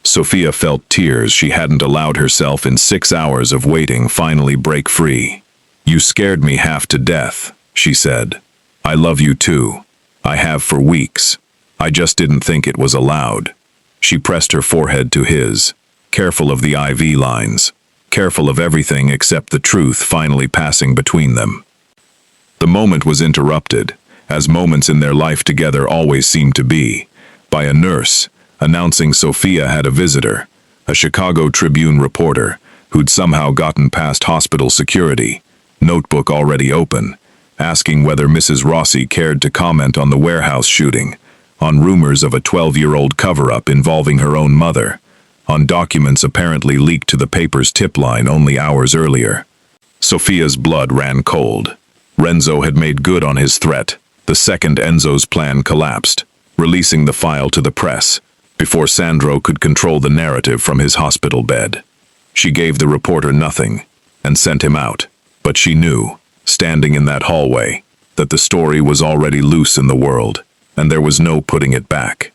Sofia felt tears she hadn't allowed herself in 6 hours of waiting finally break free. "You scared me half to death," she said. "I love you too. I have for weeks. I just didn't think it was allowed." She pressed her forehead to his, careful of the IV lines, careful of everything except the truth finally passing between them. The moment was interrupted, as moments in their life together always seem to be, by a nurse announcing Sofia had a visitor, a Chicago Tribune reporter who'd somehow gotten past hospital security, notebook already open, asking whether Mrs. Rossi cared to comment on the warehouse shooting, on rumors of a 12-year-old cover-up involving her own mother, on documents apparently leaked to the paper's tip line only hours earlier. Sofia's blood ran cold. Renzo had made good on his threat. The second Enzo's plan collapsed, releasing the file to the press, before Sandro could control the narrative from his hospital bed. She gave the reporter nothing, and sent him out, but she knew, standing in that hallway, that the story was already loose in the world, and there was no putting it back.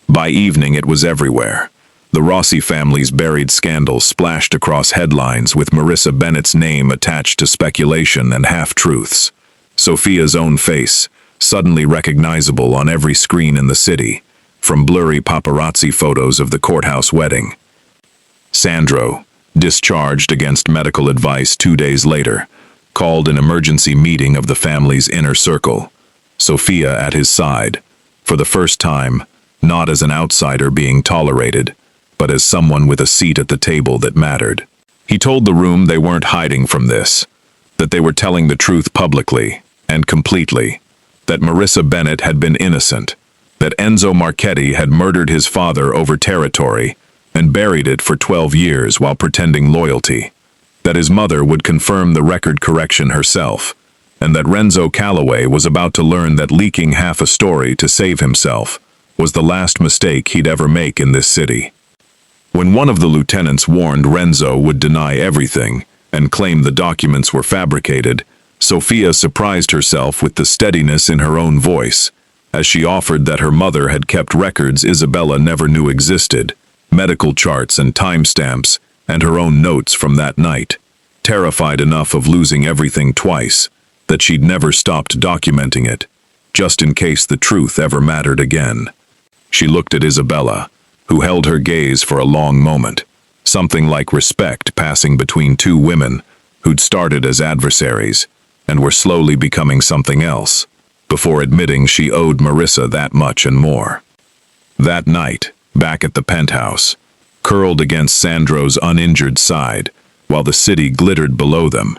By evening it was everywhere. The Rossi family's buried scandal splashed across headlines with Marissa Bennett's name attached to speculation and half-truths. Sofia's own face, suddenly recognizable on every screen in the city, from blurry paparazzi photos of the courthouse wedding. Sandro, discharged against medical advice 2 days later, called an emergency meeting of the family's inner circle. Sofia at his side, for the first time, not as an outsider being tolerated, but as someone with a seat at the table that mattered. He told the room they weren't hiding from this, that they were telling the truth publicly and completely, that Marissa Bennett had been innocent, that Enzo Marchetti had murdered his father over territory and buried it for 12 years while pretending loyalty, that his mother would confirm the record correction herself, and that Renzo Calloway was about to learn that leaking half a story to save himself was the last mistake he'd ever make in this city. When one of the lieutenants warned Renzo would deny everything and claim the documents were fabricated, Sofia surprised herself with the steadiness in her own voice, as she offered that her mother had kept records Isabella never knew existed, medical charts and timestamps, and her own notes from that night. Terrified enough of losing everything twice, that she'd never stopped documenting it, just in case the truth ever mattered again. She looked at Isabella, who held her gaze for a long moment, something like respect passing between two women who'd started as adversaries and were slowly becoming something else, before admitting she owed Marissa that much and more. That night, back at the penthouse, curled against Sandro's uninjured side, while the city glittered below them,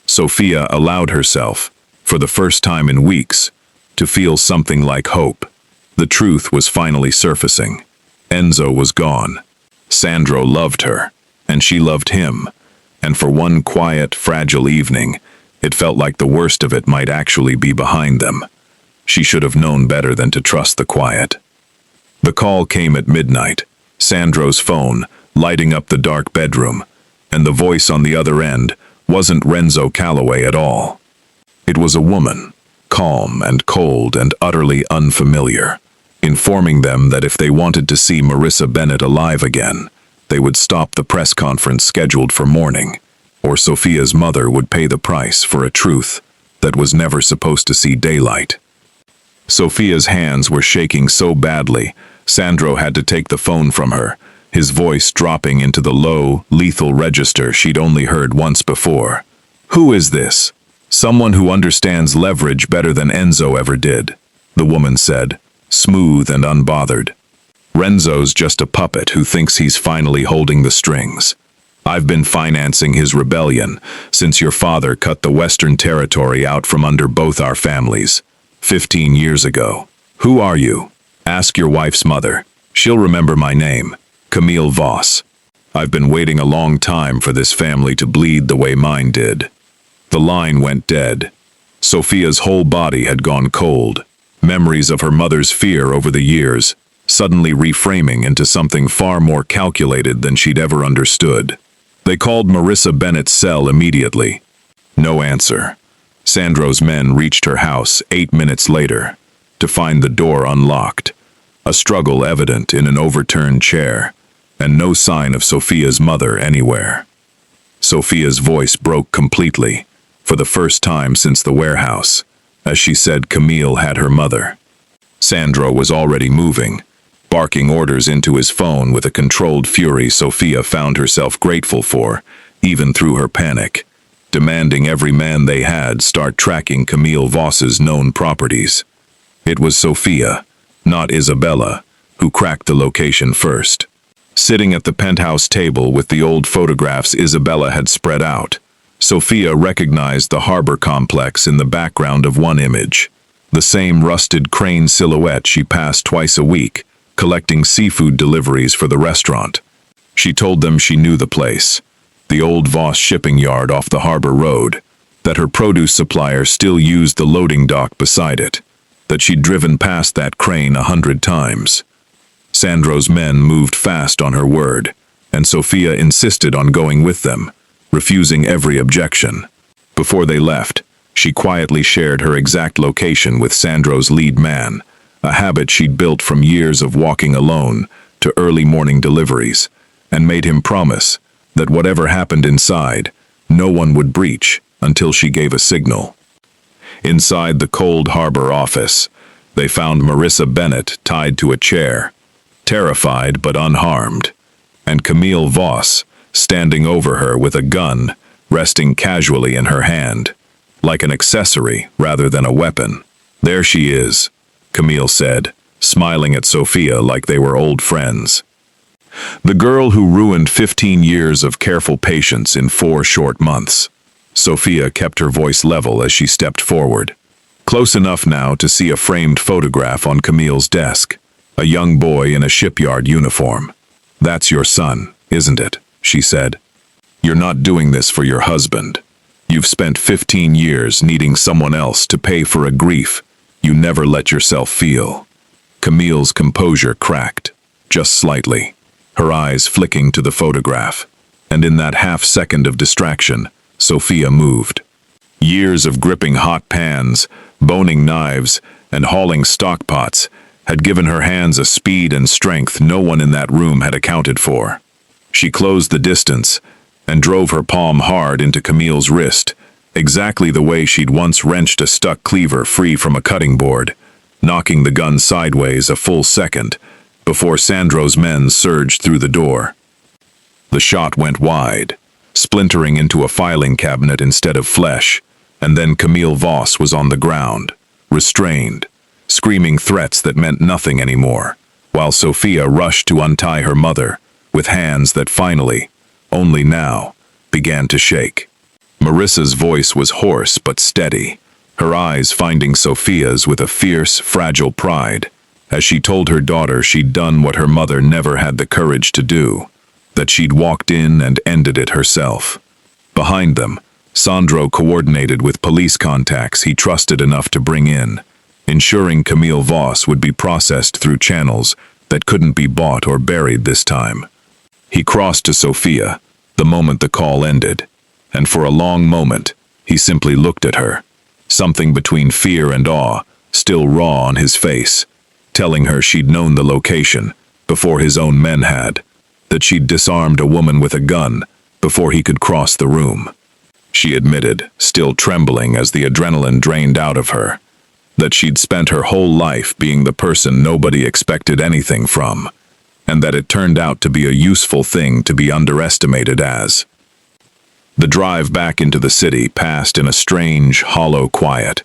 Sofia allowed herself, for the first time in weeks, to feel something like hope. The truth was finally surfacing. Enzo was gone. Sandro loved her, and she loved him, and for one quiet, fragile evening, it felt like the worst of it might actually be behind them. She should have known better than to trust the quiet. The call came at midnight, Sandro's phone lighting up the dark bedroom, and the voice on the other end wasn't Renzo Calloway at all. It was a woman, calm and cold and utterly unfamiliar, informing them that if they wanted to see Marissa Bennett alive again, they would stop the press conference scheduled for morning, or Sofia's mother would pay the price for a truth that was never supposed to see daylight. Sofia's hands were shaking so badly, Sandro had to take the phone from her, his voice dropping into the low, lethal register she'd only heard once before. "Who is this?" "Someone who understands leverage better than Enzo ever did," the woman said, smooth and unbothered. "Renzo's just a puppet who thinks he's finally holding the strings. I've been financing his rebellion since your father cut the Western Territory out from under both our families, 15 years ago. Who are you? Ask your wife's mother. She'll remember my name, Camille Voss. I've been waiting a long time for this family to bleed the way mine did." The line went dead. Sofia's whole body had gone cold, memories of her mother's fear over the years, suddenly reframing into something far more calculated than she'd ever understood. They called Marissa Bennett's cell immediately. No answer. Sandro's men reached her house 8 minutes later, to find the door unlocked, a struggle evident in an overturned chair, and no sign of Sofia's mother anywhere. Sofia's voice broke completely, for the first time since the warehouse, as she said Camille had her mother. Sandro was already moving, barking orders into his phone with a controlled fury Sofia found herself grateful for, even through her panic, demanding every man they had start tracking Camille Voss's known properties. It was Sofia, not Isabella, who cracked the location first. Sitting at the penthouse table with the old photographs Isabella had spread out, Sofia recognized the harbor complex in the background of one image, the same rusted crane silhouette she passed twice a week, collecting seafood deliveries for the restaurant. She told them she knew the place, the old Voss shipping yard off the harbor road, that her produce supplier still used the loading dock beside it, that she'd driven past that crane 100 times. Sandro's men moved fast on her word, and Sofia insisted on going with them, refusing every objection. Before they left, she quietly shared her exact location with Sandro's lead man, a habit she'd built from years of walking alone to early morning deliveries, and made him promise that whatever happened inside, no one would breach until she gave a signal. Inside the cold harbor office, they found Sofia Bennett tied to a chair, terrified but unharmed, and Camille Voss standing over her with a gun resting casually in her hand, like an accessory rather than a weapon. "There she is," Camille said, smiling at Sofia like they were old friends. "The girl who ruined 15 years of careful patience in 4 short months." Sofia kept her voice level as she stepped forward, close enough now to see a framed photograph on Camille's desk, a young boy in a shipyard uniform. "That's your son, isn't it?" she said. "You're not doing this for your husband. You've spent 15 years needing someone else to pay for a grief you never let yourself feel." Camille's composure cracked, just slightly, her eyes flicking to the photograph, and in that half-second of distraction, Sofia moved. Years of gripping hot pans, boning knives, and hauling stockpots had given her hands a speed and strength no one in that room had accounted for. She closed the distance and drove her palm hard into Camille's wrist, exactly the way she'd once wrenched a stuck cleaver free from a cutting board, knocking the gun sideways a full second before Sandro's men surged through the door. The shot went wide, splintering into a filing cabinet instead of flesh, and then Camille Voss was on the ground, restrained, screaming threats that meant nothing anymore, while Sofia rushed to untie her mother, with hands that finally, only now, began to shake. Marissa's voice was hoarse but steady, her eyes finding Sofia's with a fierce, fragile pride, as she told her daughter she'd done what her mother never had the courage to do, that she'd walked in and ended it herself. Behind them, Sandro coordinated with police contacts he trusted enough to bring in, ensuring Camille Voss would be processed through channels that couldn't be bought or buried this time. He crossed to Sofia the moment the call ended, and for a long moment, he simply looked at her, something between fear and awe still raw on his face, telling her she'd known the location before his own men had, that she'd disarmed a woman with a gun before he could cross the room. She admitted, still trembling as the adrenaline drained out of her, that she'd spent her whole life being the person nobody expected anything from, and that it turned out to be a useful thing to be underestimated as. The drive back into the city passed in a strange, hollow quiet,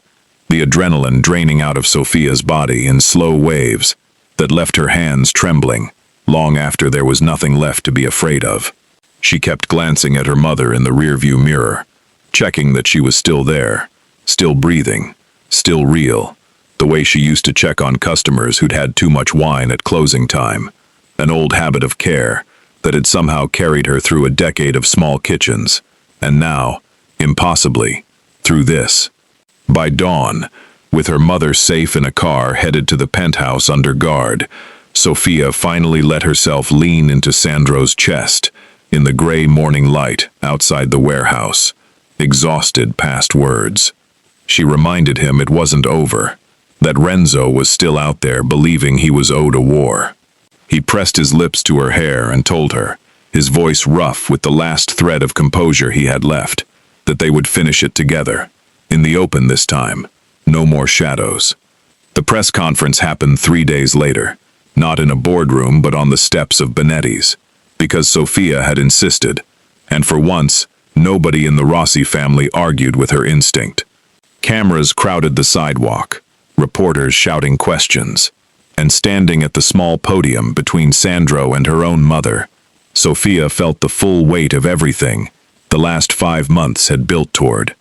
the adrenaline draining out of Sofia's body in slow waves that left her hands trembling long after there was nothing left to be afraid of. She kept glancing at her mother in the rearview mirror, checking that she was still there, still breathing, still real, the way she used to check on customers who'd had too much wine at closing time, an old habit of care that had somehow carried her through a decade of small kitchens, and now, impossibly, through this. By dawn, with her mother safe in a car headed to the penthouse under guard, Sofia finally let herself lean into Sandro's chest in the gray morning light outside the warehouse, exhausted past words. She reminded him it wasn't over, that Renzo was still out there believing he was owed a war. He pressed his lips to her hair and told her, his voice rough with the last thread of composure he had left, that they would finish it together, in the open this time, no more shadows. The press conference happened 3 days later, not in a boardroom but on the steps of Benetti's, because Sofia had insisted, And for once, nobody in the Rossi family argued with her instinct. Cameras crowded the sidewalk, reporters shouting questions, and standing at the small podium between Sandro and her own mother, Sofia felt the full weight of everything the last 5 months had built toward.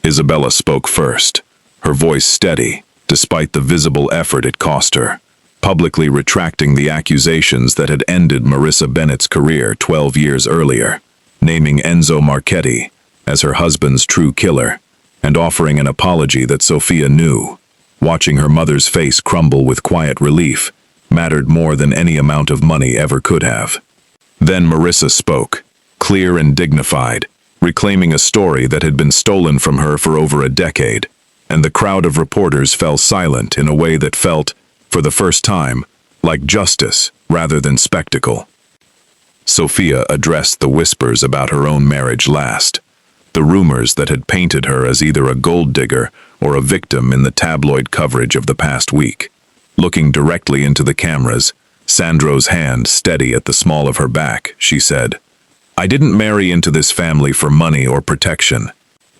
Isabella spoke first, her voice steady, despite the visible effort it cost her, publicly retracting the accusations that had ended Marissa Bennett's career 12 years earlier, naming Enzo Marchetti as her husband's true killer, and offering an apology that Sofia knew, watching her mother's face crumble with quiet relief, mattered more than any amount of money ever could have. Then Marissa spoke, clear and dignified, reclaiming a story that had been stolen from her for over a decade, and the crowd of reporters fell silent in a way that felt, for the first time, like justice rather than spectacle. Sofia addressed the whispers about her own marriage last, the rumors that had painted her as either a gold digger or a victim in the tabloid coverage of the past week. Looking directly into the cameras, Sandro's hand steady at the small of her back, she said, "I didn't marry into this family for money or protection.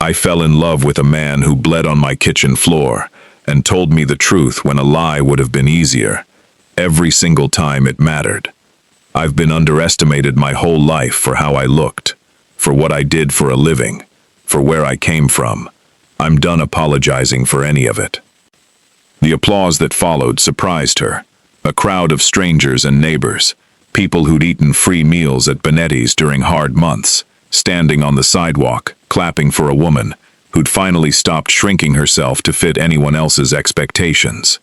I fell in love with a man who bled on my kitchen floor and told me the truth when a lie would have been easier. Every single time it mattered. I've been underestimated my whole life for how I looked, for what I did for a living, for where I came from. I'm done apologizing for any of it." The applause that followed surprised her. A crowd of strangers and neighbors, people who'd eaten free meals at Benetti's during hard months, standing on the sidewalk, clapping for a woman who'd finally stopped shrinking herself to fit anyone else's expectations.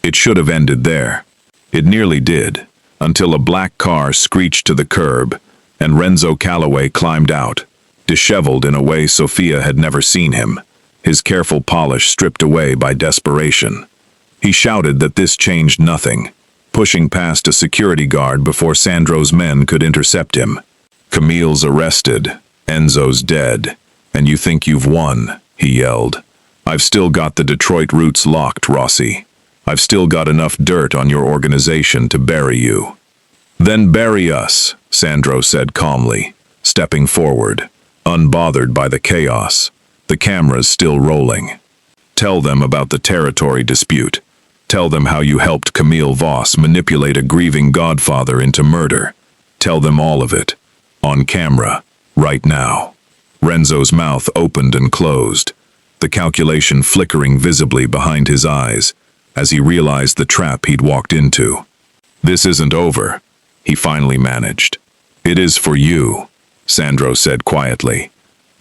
It should have ended there. It nearly did, until a black car screeched to the curb and Renzo Calloway climbed out, disheveled in a way Sofia had never seen him, his careful polish stripped away by desperation. He shouted that this changed nothing, pushing past a security guard before Sandro's men could intercept him. "Camille's arrested, Enzo's dead, and you think you've won," he yelled. "I've still got the Detroit roots locked, Rossi. I've still got enough dirt on your organization to bury you." "Then bury us," Sandro said calmly, stepping forward, unbothered by the chaos, the cameras still rolling. "Tell them about the territory dispute. Tell them how you helped Camille Voss manipulate a grieving godfather into murder. Tell them all of it. On camera. Right now." Renzo's mouth opened and closed, the calculation flickering visibly behind his eyes as he realized the trap he'd walked into. "This isn't over," he finally managed. "It is for you," Sandro said quietly,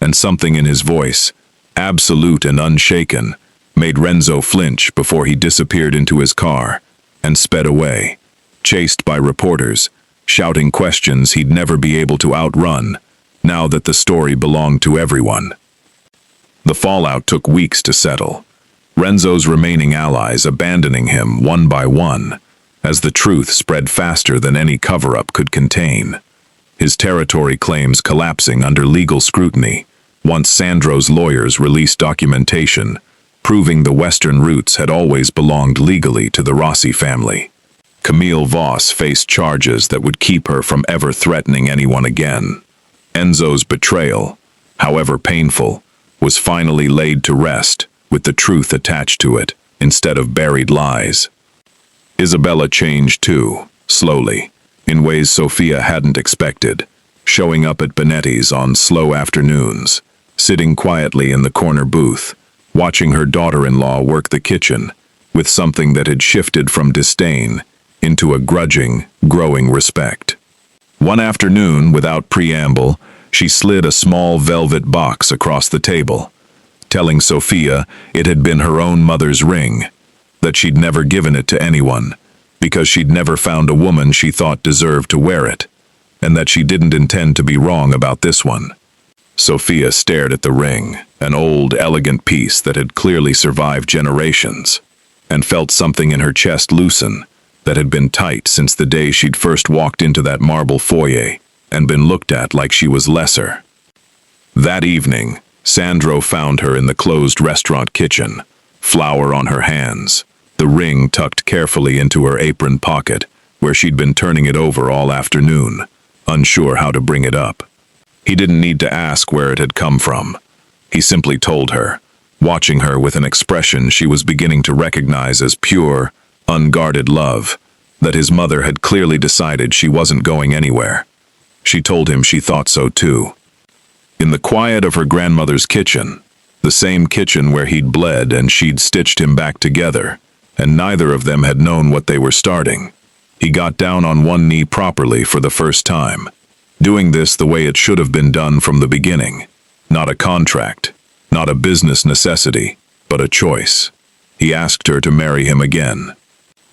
and something in his voice, absolute and unshaken, made Renzo flinch before he disappeared into his car and sped away, chased by reporters, shouting questions he'd never be able to outrun, now that the story belonged to everyone. The fallout took weeks to settle, Renzo's remaining allies abandoning him one by one, as the truth spread faster than any cover-up could contain. His territory claims collapsing under legal scrutiny, once Sandro's lawyers released documentation, proving the Western roots had always belonged legally to the Rossi family. Camille Voss faced charges that would keep her from ever threatening anyone again. Enzo's betrayal, however painful, was finally laid to rest, with the truth attached to it, instead of buried lies. Isabella changed too, slowly, in ways Sofia hadn't expected, showing up at Benetti's on slow afternoons, sitting quietly in the corner booth, watching her daughter-in-law work the kitchen, with something that had shifted from disdain into a grudging, growing respect. One afternoon, without preamble, she slid a small velvet box across the table, telling Sofia it had been her own mother's ring, that she'd never given it to anyone, because she'd never found a woman she thought deserved to wear it, and that she didn't intend to be wrong about this one. Sofia stared at the ring, an old, elegant piece that had clearly survived generations, and felt something in her chest loosen that had been tight since the day she'd first walked into that marble foyer and been looked at like she was lesser. That evening, Sandro found her in the closed restaurant kitchen, flour on her hands, the ring tucked carefully into her apron pocket, where she'd been turning it over all afternoon, unsure how to bring it up. He didn't need to ask where it had come from. He simply told her, watching her with an expression she was beginning to recognize as pure, unguarded love, that his mother had clearly decided she wasn't going anywhere. She told him she thought so too. In the quiet of her grandmother's kitchen, the same kitchen where he'd bled and she'd stitched him back together, and neither of them had known what they were starting, he got down on one knee properly for the first time, doing this the way it should have been done from the beginning. Not a contract, not a business necessity, but a choice. He asked her to marry him again.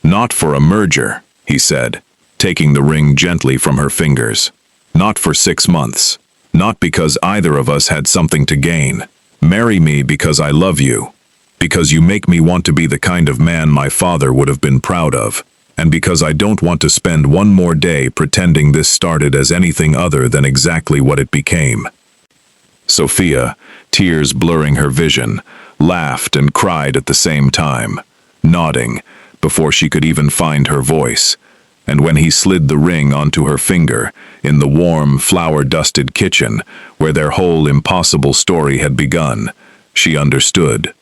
Not for a merger, he said, taking the ring gently from her fingers. Not for 6 months. Not because either of us had something to gain. Marry me because I love you. Because you make me want to be the kind of man my father would have been proud of. And because I don't want to spend one more day pretending this started as anything other than exactly what it became. Sofia, tears blurring her vision, laughed and cried at the same time, nodding, before she could even find her voice. And when he slid the ring onto her finger, in the warm, flour-dusted kitchen, where their whole impossible story had begun, she understood.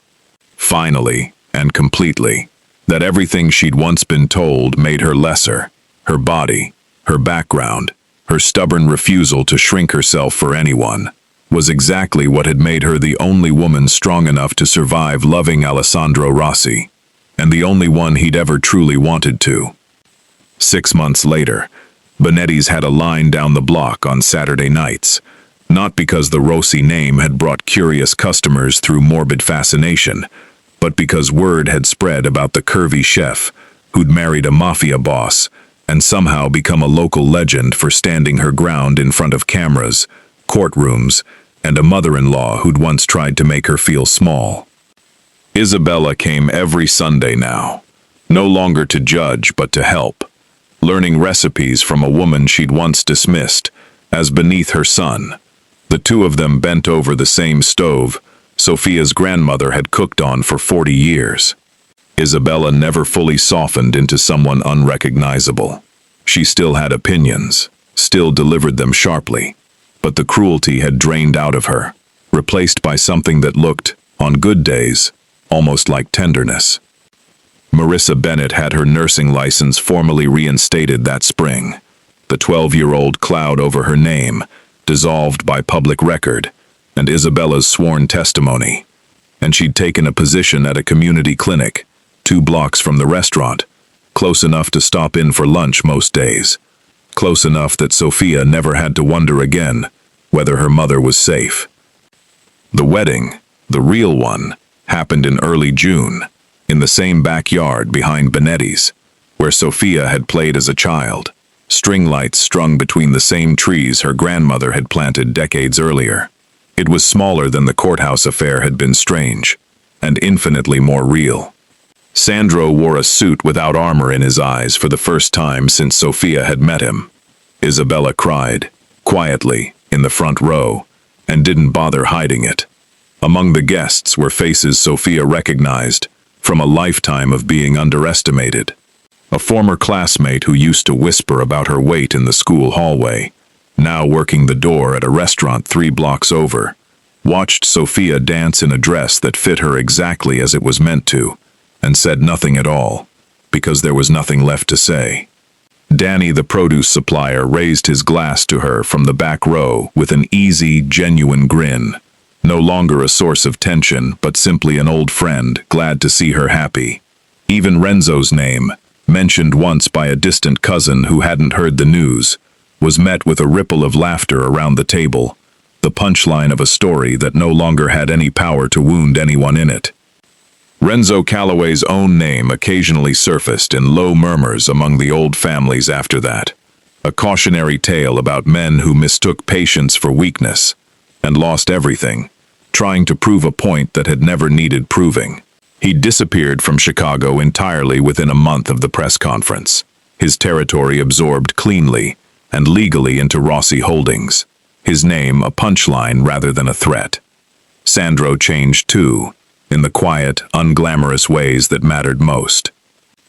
Finally, and completely, that everything she'd once been told made her lesser. Her body, her background, her stubborn refusal to shrink herself for anyone, was exactly what had made her the only woman strong enough to survive loving Alessandro Rossi, and the only one he'd ever truly wanted to. 6 months later, Benetti's had a line down the block on Saturday nights, not because the Rossi name had brought curious customers through morbid fascination, but because word had spread about the curvy chef who'd married a Mafia boss and somehow become a local legend for standing her ground in front of cameras, courtrooms, and a mother-in-law who'd once tried to make her feel small. Isabella came every Sunday now, no longer to judge but to help, learning recipes from a woman she'd once dismissed as beneath her son. The two of them bent over the same stove Sofia's grandmother had cooked on for 40 years. Isabella never fully softened into someone unrecognizable. She still had opinions, still delivered them sharply, but the cruelty had drained out of her, replaced by something that looked, on good days, almost like tenderness. Marissa Bennett had her nursing license formally reinstated that spring, the 12-year-old cloud over her name, dissolved by public record, and Isabella's sworn testimony. And she'd taken a position at a community clinic, 2 blocks from the restaurant, close enough to stop in for lunch most days, close enough that Sofia never had to wonder again whether her mother was safe. The wedding, the real one, happened in early June, in the same backyard behind Benetti's, where Sofia had played as a child, string lights strung between the same trees her grandmother had planted decades earlier. It was smaller than the courthouse affair had been strange, and infinitely more real. Sandro wore a suit without armor in his eyes for the first time since Sofia had met him. Isabella cried, quietly, in the front row, and didn't bother hiding it. Among the guests were faces Sofia recognized from a lifetime of being underestimated. A former classmate who used to whisper about her weight in the school hallway, now working the door at a restaurant 3 blocks over, watched Sofia dance in a dress that fit her exactly as it was meant to, and said nothing at all, because there was nothing left to say. Danny, the produce supplier, raised his glass to her from the back row with an easy, genuine grin, no longer a source of tension, but simply an old friend, glad to see her happy. Even Renzo's name, mentioned once by a distant cousin who hadn't heard the news, was met with a ripple of laughter around the table, the punchline of a story that no longer had any power to wound anyone in it. Renzo Calloway's own name occasionally surfaced in low murmurs among the old families after that, a cautionary tale about men who mistook patience for weakness and lost everything, trying to prove a point that had never needed proving. He disappeared from Chicago entirely within a month of the press conference, his territory absorbed cleanly and legally into Rossi Holdings, his name a punchline rather than a threat. Sandro changed too, in the quiet, unglamorous ways that mattered most.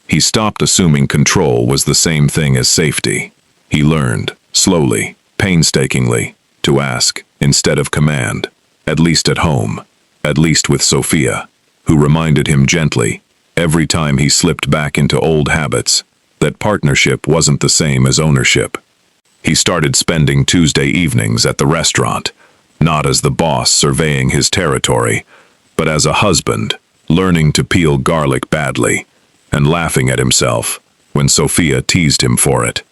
He stopped assuming control was the same thing as safety. He learned, slowly, painstakingly, to ask, instead of command, at least at home, at least with Sofia, who reminded him gently, every time he slipped back into old habits, that partnership wasn't the same as ownership. He started spending Tuesday evenings at the restaurant, not as the boss surveying his territory, but as a husband, learning to peel garlic badly, and laughing at himself when Sofia teased him for it.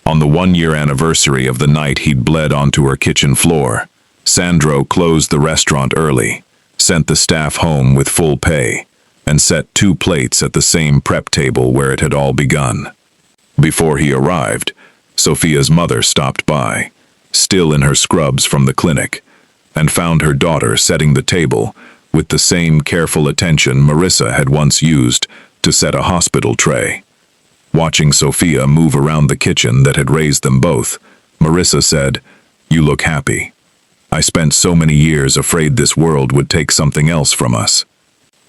On the 1-year anniversary of the night he'd bled onto her kitchen floor, Sandro closed the restaurant early, sent the staff home with full pay, and set 2 plates at the same prep table where it had all begun. Before he arrived, Sofia's mother stopped by, still in her scrubs from the clinic, and found her daughter setting the table with the same careful attention Marissa had once used to set a hospital tray. Watching Sofia move around the kitchen that had raised them both, Marissa said, "You look happy. I spent so many years afraid this world would take something else from us.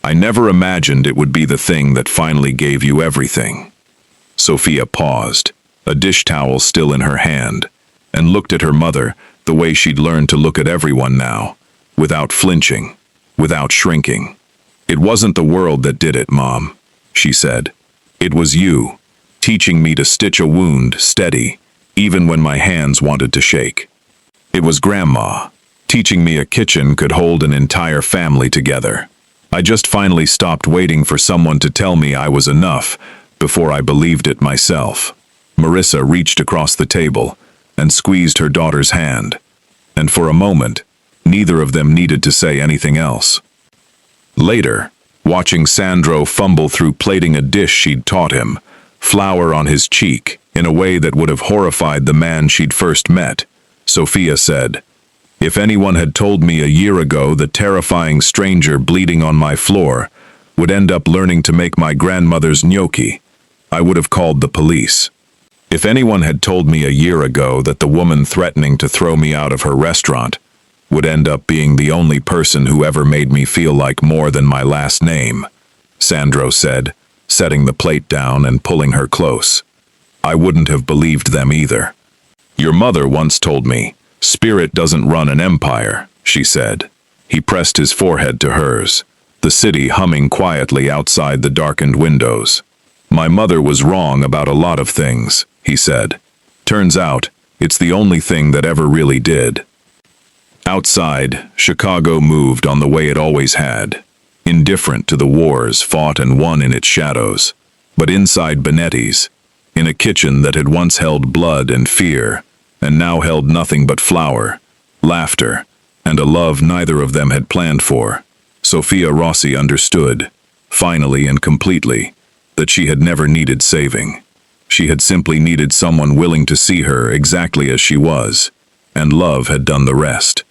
I never imagined it would be the thing that finally gave you everything." Sofia paused, a dish towel still in her hand, and looked at her mother the way she'd learned to look at everyone now, without flinching, without shrinking. "It wasn't the world that did it, Mom," she said. "It was you, teaching me to stitch a wound steady, even when my hands wanted to shake. It was Grandma, teaching me a kitchen could hold an entire family together. I just finally stopped waiting for someone to tell me I was enough before I believed it myself." Marissa reached across the table and squeezed her daughter's hand, and for a moment, neither of them needed to say anything else. Later, watching Sandro fumble through plating a dish she'd taught him, flour on his cheek in a way that would have horrified the man she'd first met, Sofia said, "If anyone had told me a year ago the terrifying stranger bleeding on my floor would end up learning to make my grandmother's gnocchi, I would have called the police. If anyone had told me a year ago that the woman threatening to throw me out of her restaurant would end up being the only person who ever made me feel like more than my last name," Sandro said, setting the plate down and pulling her close, "I wouldn't have believed them either. Your mother once told me, spirit doesn't run an empire," she said. He pressed his forehead to hers, the city humming quietly outside the darkened windows. "My mother was wrong about a lot of things," he said. "Turns out, it's the only thing that ever really did." Outside, Chicago moved on the way it always had, indifferent to the wars fought and won in its shadows. But inside Bennetti's, in a kitchen that had once held blood and fear, and now held nothing but flour, laughter, and a love neither of them had planned for, Sofia Rossi understood, finally and completely, that she had never needed saving. She had simply needed someone willing to see her exactly as she was, and love had done the rest.